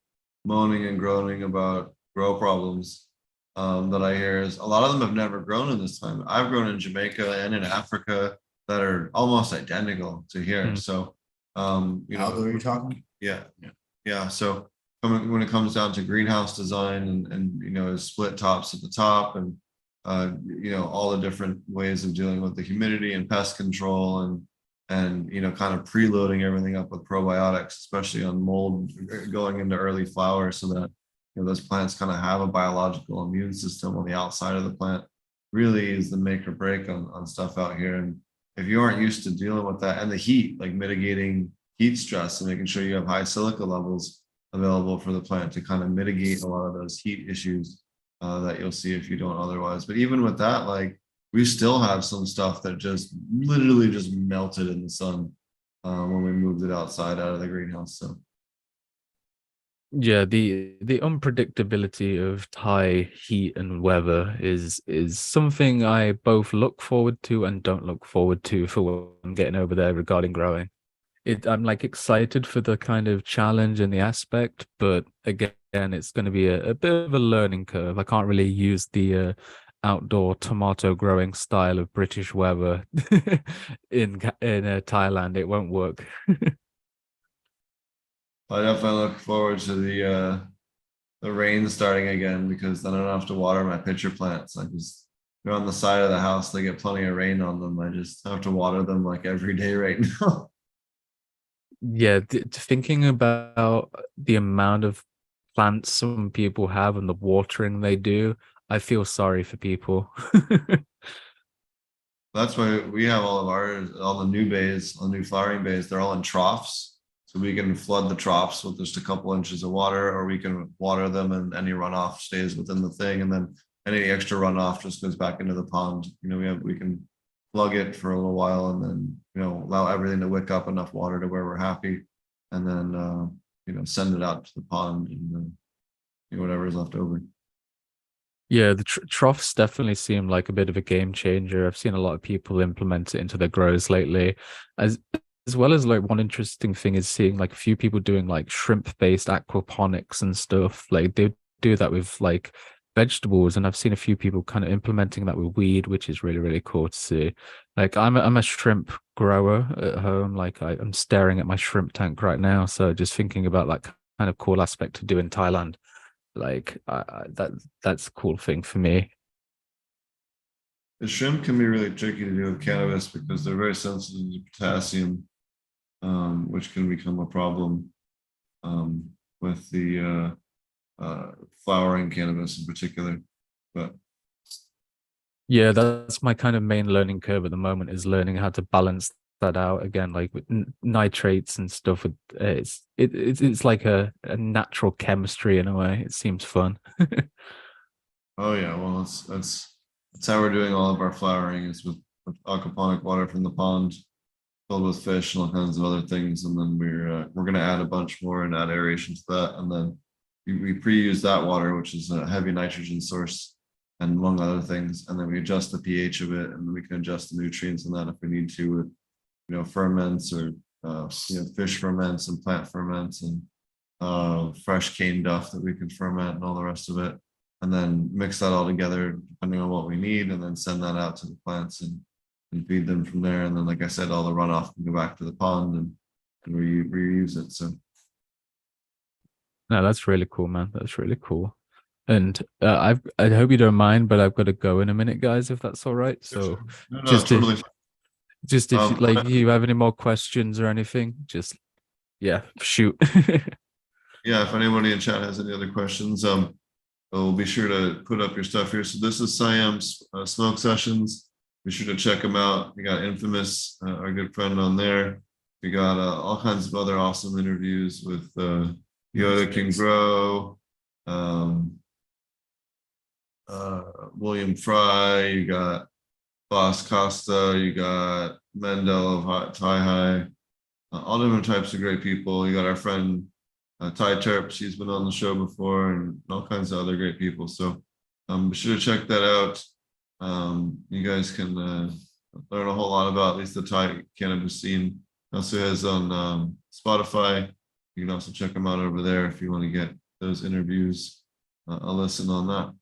moaning and groaning about grow problems. That I hear is a lot of them have never grown in this time. I've grown in Jamaica and in Africa that are almost identical to here. Mm. So, you know, Aldo, are you talking? yeah, Yeah. yeah. So when it comes down to greenhouse design and you know, split tops at the top and you know, all the different ways of dealing with the humidity and pest control and you know, kind of preloading everything up with probiotics, especially on mold going into early flower, so that you know those plants kind of have a biological immune system on the outside of the plant, really is the make or break on stuff out here. And if you aren't used to dealing with that and the heat, like mitigating heat stress and making sure you have high silica levels available for the plant to kind of mitigate a lot of those heat issues that you'll see if you don't otherwise. But even with that, like we still have some stuff that just literally just melted in the sun when we moved it outside out of the greenhouse. So Yeah, the unpredictability of Thai heat and weather is something I both look forward to and don't look forward to for when I'm getting over there regarding growing. I'm like excited for the kind of challenge and the aspect, but again, it's going to be a bit of a learning curve. I can't really use the outdoor tomato growing style of British weather in Thailand. It won't work. I definitely look forward to the rain starting again, because then I don't have to water my pitcher plants. I just they're on the side of the house, they get plenty of rain on them. I just have to water them like every day right now. Yeah, thinking about the amount of plants some people have and the watering they do, I feel sorry for people. That's why we have all of ours, all the new bays, all the new flowering bays, they're all in troughs. So we can flood the troughs with just a couple inches of water, or we can water them and any runoff stays within the thing. And then any extra runoff just goes back into the pond. You know, we can plug it for a little while and then, you know, allow everything to wick up enough water to where we're happy. And then, you know, send it out to the pond and then, you know, whatever's left over. Yeah, the troughs definitely seem like a bit of a game changer. I've seen a lot of people implement it into their grows lately. As well as like one interesting thing is seeing like a few people doing like shrimp-based aquaponics and stuff. Like they do that with like vegetables, and I've seen a few people kind of implementing that with weed, which is really, really cool to see. Like I'm a shrimp grower at home. Like I'm staring at my shrimp tank right now. So just thinking about that kind of cool aspect to do in Thailand. Like that's a cool thing for me. The shrimp can be really tricky to do with cannabis because they're very sensitive to potassium, which can become a problem with the flowering cannabis in particular. But Yeah, that's my kind of main learning curve at the moment, is learning how to balance that out again, like with nitrates and stuff. With it's like a natural chemistry in a way. It seems fun. oh yeah, well that's how we're doing all of our flowering is with aquaponic water from the pond, filled with fish and all kinds of other things, and then we're gonna add a bunch more and add aeration to that, and then we pre-use that water, which is a heavy nitrogen source, and among other things, and then we adjust the pH of it, and then we can adjust the nutrients in that if we need to with, you know, ferments or you know, fish ferments and plant ferments and fresh cane duff that we can ferment and all the rest of it, and then mix that all together depending on what we need, and then send that out to the plants and feed them from there. And then, like I said, all the runoff can go back to the pond and reuse it. So No, that's really cool, man. That's really cool. And I hope you don't mind, but I've got to go in a minute, guys, if that's all right. So no, just totally. just if like you have any more questions or anything, just yeah, shoot. Yeah, if anybody in chat has any other questions, We'll be sure to put up your stuff here. So this is Siam's Smoke Sessions. Be sure to check them out. We got Infamous, our good friend, on there. We got all kinds of other awesome interviews with Yoda Can Grow, William Fry. You got Boss Costa. You got Mendel of Thai High. All different types of great people. You got our friend Ty Terp. She's been on the show before, and all kinds of other great people. So be sure to check that out. You guys can learn a whole lot about at least the Thai cannabis scene. Also has on Spotify. You can also check them out over there if you want to get those interviews. I'll listen on that.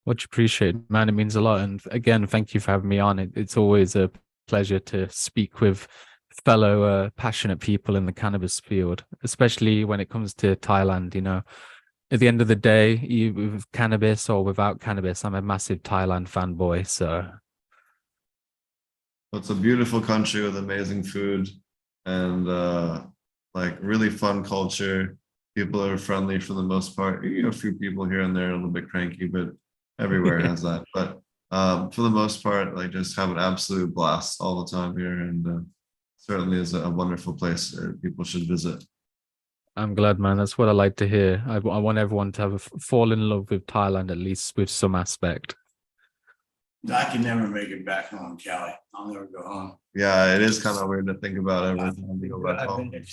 Much appreciated, man. It means a lot. And again, thank you for having me on. It's always a pleasure to speak with fellow passionate people in the cannabis field, especially when it comes to Thailand. You know, at the end of the day, with cannabis or without cannabis, I'm a massive Thailand fanboy. So it's a beautiful country with amazing food and like really fun culture. People are friendly for the most part. You know, a few people here and there are a little bit cranky, but everywhere has that. But for the most part, like just have an absolute blast all the time here, and certainly is a wonderful place people should visit. I'm glad, man. That's what I like to hear. I want everyone to have fall in love with Thailand, at least with some aspect. I can never make it back home, Cali. I'll never go home. Yeah, it is kind of weird to think about every time you go back I've home. been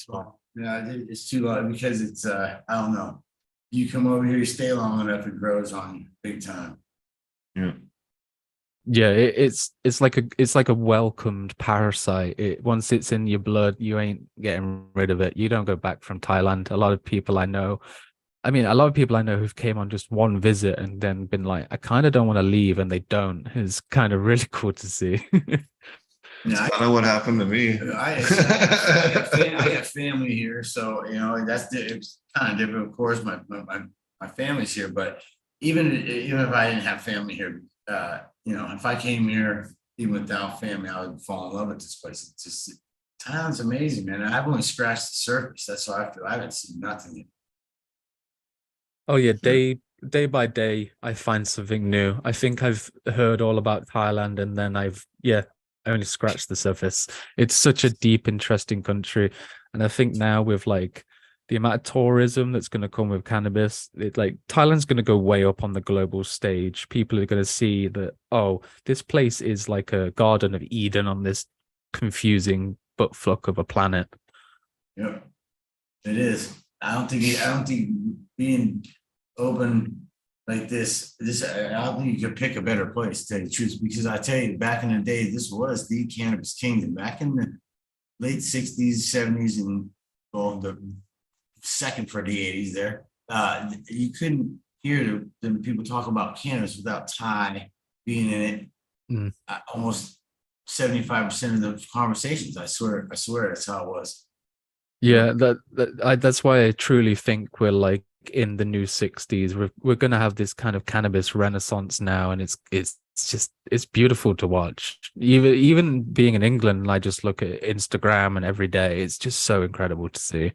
yeah, it's too long because it's I don't know. You come over here, you stay long enough, it grows on you big time. Yeah. Yeah, it's like a welcomed parasite. Once it's in your blood, you ain't getting rid of it. You don't go back from Thailand. A lot of people I know who've came on just one visit and then been like, I kind of don't want to leave, and they don't. It's kind of really cool to see. Yeah, Kind of what happened to me. I got family here, so you know it's kind of different. Of course, my family's here, but even if I didn't have family here, you know, if I came here even without family, I would fall in love with this place. It's just Thailand's amazing, man. I've only scratched the surface. That's how I feel. I haven't seen nothing yet. Oh yeah, day by day, I find something new. I think I've heard all about Thailand, and then I've only scratched the surface. It's such a deep, interesting country, and I think now with like the amount of tourism that's going to come with cannabis, like Thailand's going to go way up on the global stage. People are going to see that, oh, this place is like a Garden of Eden on this confusing buttfuck of a planet. Yep, it is. I don't think being open like this, I don't think you could pick a better place, to tell you the truth, because I tell you, back in the day, this was the cannabis kingdom. Back in the late 60s, 70s, and well, the second for the 80s there, you couldn't hear the people talk about cannabis without Thai being in it. Almost 75% of the conversations, I swear that's how it was. Yeah, that's why I truly think we're like in the new 60s. We're going to have this kind of cannabis renaissance now, and it's beautiful to watch. Even being in England, I just look at Instagram and every day, it's just so incredible to see.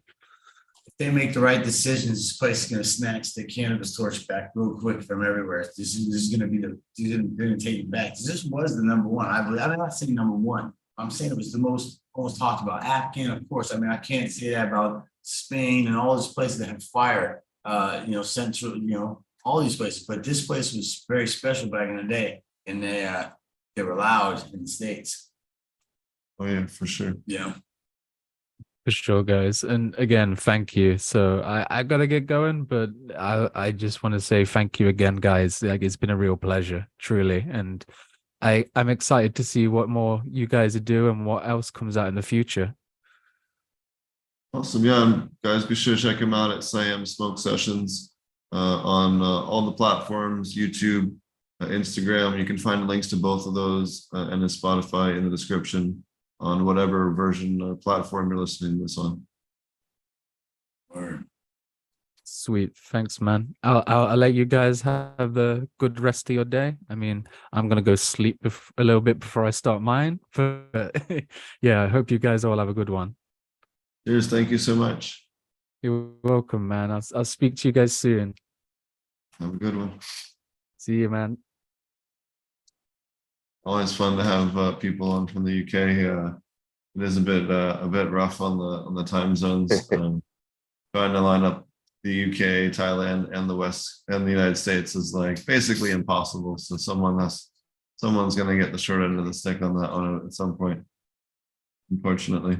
If they make the right decisions, this place is going to snatch the cannabis torch back real quick from everywhere. This is going to be going to take it back. This was the number one. I believe. I'm not saying number one. I'm saying it was the most talked about. African, of course. I mean, I can't say that about Spain and all these places that have fire. You know, Central. You know, all these places. But this place was very special back in the day, and they were loud in the States. Oh yeah, for sure. Yeah. For sure, guys. And again, thank you. So I gotta get going, but I just want to say thank you again, guys. Like, it's been a real pleasure, truly. And I'm excited to see what more you guys are doing and what else comes out in the future. Awesome. Yeah, guys, be sure to check him out at Siam Smoke Sessions on all the platforms, YouTube, Instagram. You can find links to both of those and the Spotify in the description on whatever version or platform you're listening to this on. Sweet. Thanks, man. I'll let you guys have a good rest of your day. I mean, I'm going to go sleep a little bit before I start mine. But yeah, I hope you guys all have a good one. Cheers. Thank you so much. You're welcome, man. I'll speak to you guys soon. Have a good one. See you, man. Always fun to have people on from the UK. It is a bit rough on the time zones. Trying to line up the UK, Thailand, and the West and the United States is like basically impossible. So someone's gonna get the short end of the stick on that one at some point, unfortunately.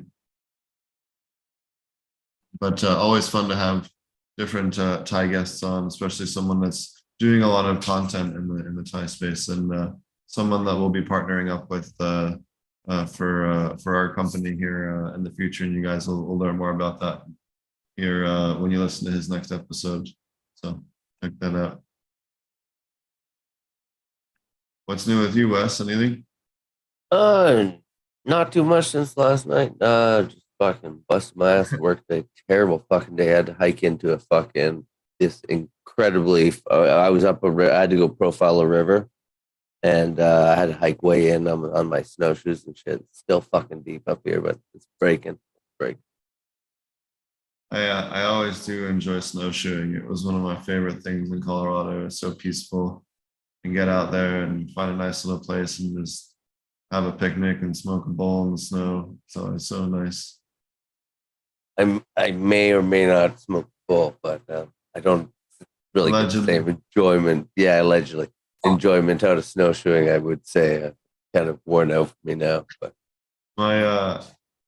But always fun to have different Thai guests on, especially someone that's doing a lot of content in the Thai space, and someone that we'll be partnering up with for our company here in the future. And you guys will learn more about that here when you listen to his next episode. So check that out. What's new with you, Wes? Anything? Not too much since last night. Just fucking busted my ass at work today. Terrible fucking day. I had to hike into a fucking this incredibly. I was up I had to go profile a river, and I had to hike way in on my snowshoes and shit. It's still fucking deep up here, but it's breaking. I always do enjoy snowshoeing. It was one of my favorite things in Colorado. It's so peaceful. You can get out there and find a nice little place and just have a picnic and smoke a bowl in the snow. It's always so nice. I may or may not smoke bowl, but I don't really get the same enjoyment. Yeah, allegedly. Enjoyment out of snowshoeing, I would say, kind of worn out for me now. But my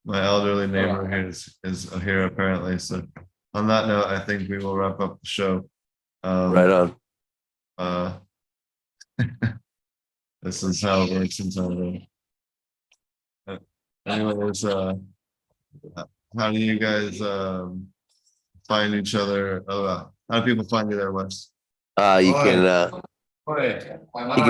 elderly neighbor is here apparently. So on that note, I think we will wrap up the show. Right on. This is how it works in Thailand. Anyways, how do you guys find each other? How do people find you there, Wes? You can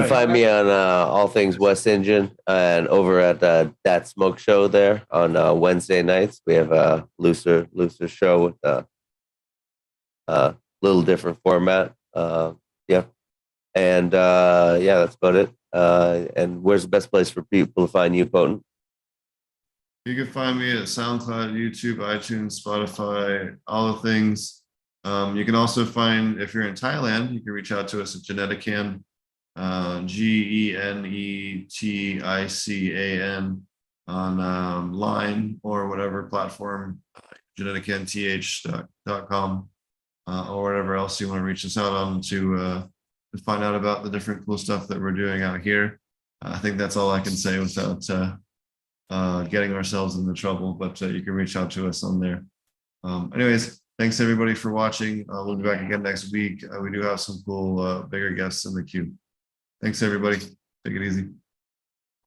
find me on all things West Engine and over at That Smoke Show there on Wednesday nights. We have a looser show with a little different format. Yeah. And yeah, that's about it. And where's the best place for people to find you, Potent? You can find me at SoundCloud, YouTube, iTunes, Spotify, all the things. You can also find, if you're in Thailand, you can reach out to us at Genetican, GENETICAN on Line or whatever platform, geneticanth.com, or whatever else you want to reach us out on to find out about the different cool stuff that we're doing out here. I think that's all I can say without getting ourselves into trouble, but you can reach out to us on there. Anyways, thanks everybody for watching. We'll be back again next week. We do have some cool bigger guests in the queue. Thanks everybody. Take it easy.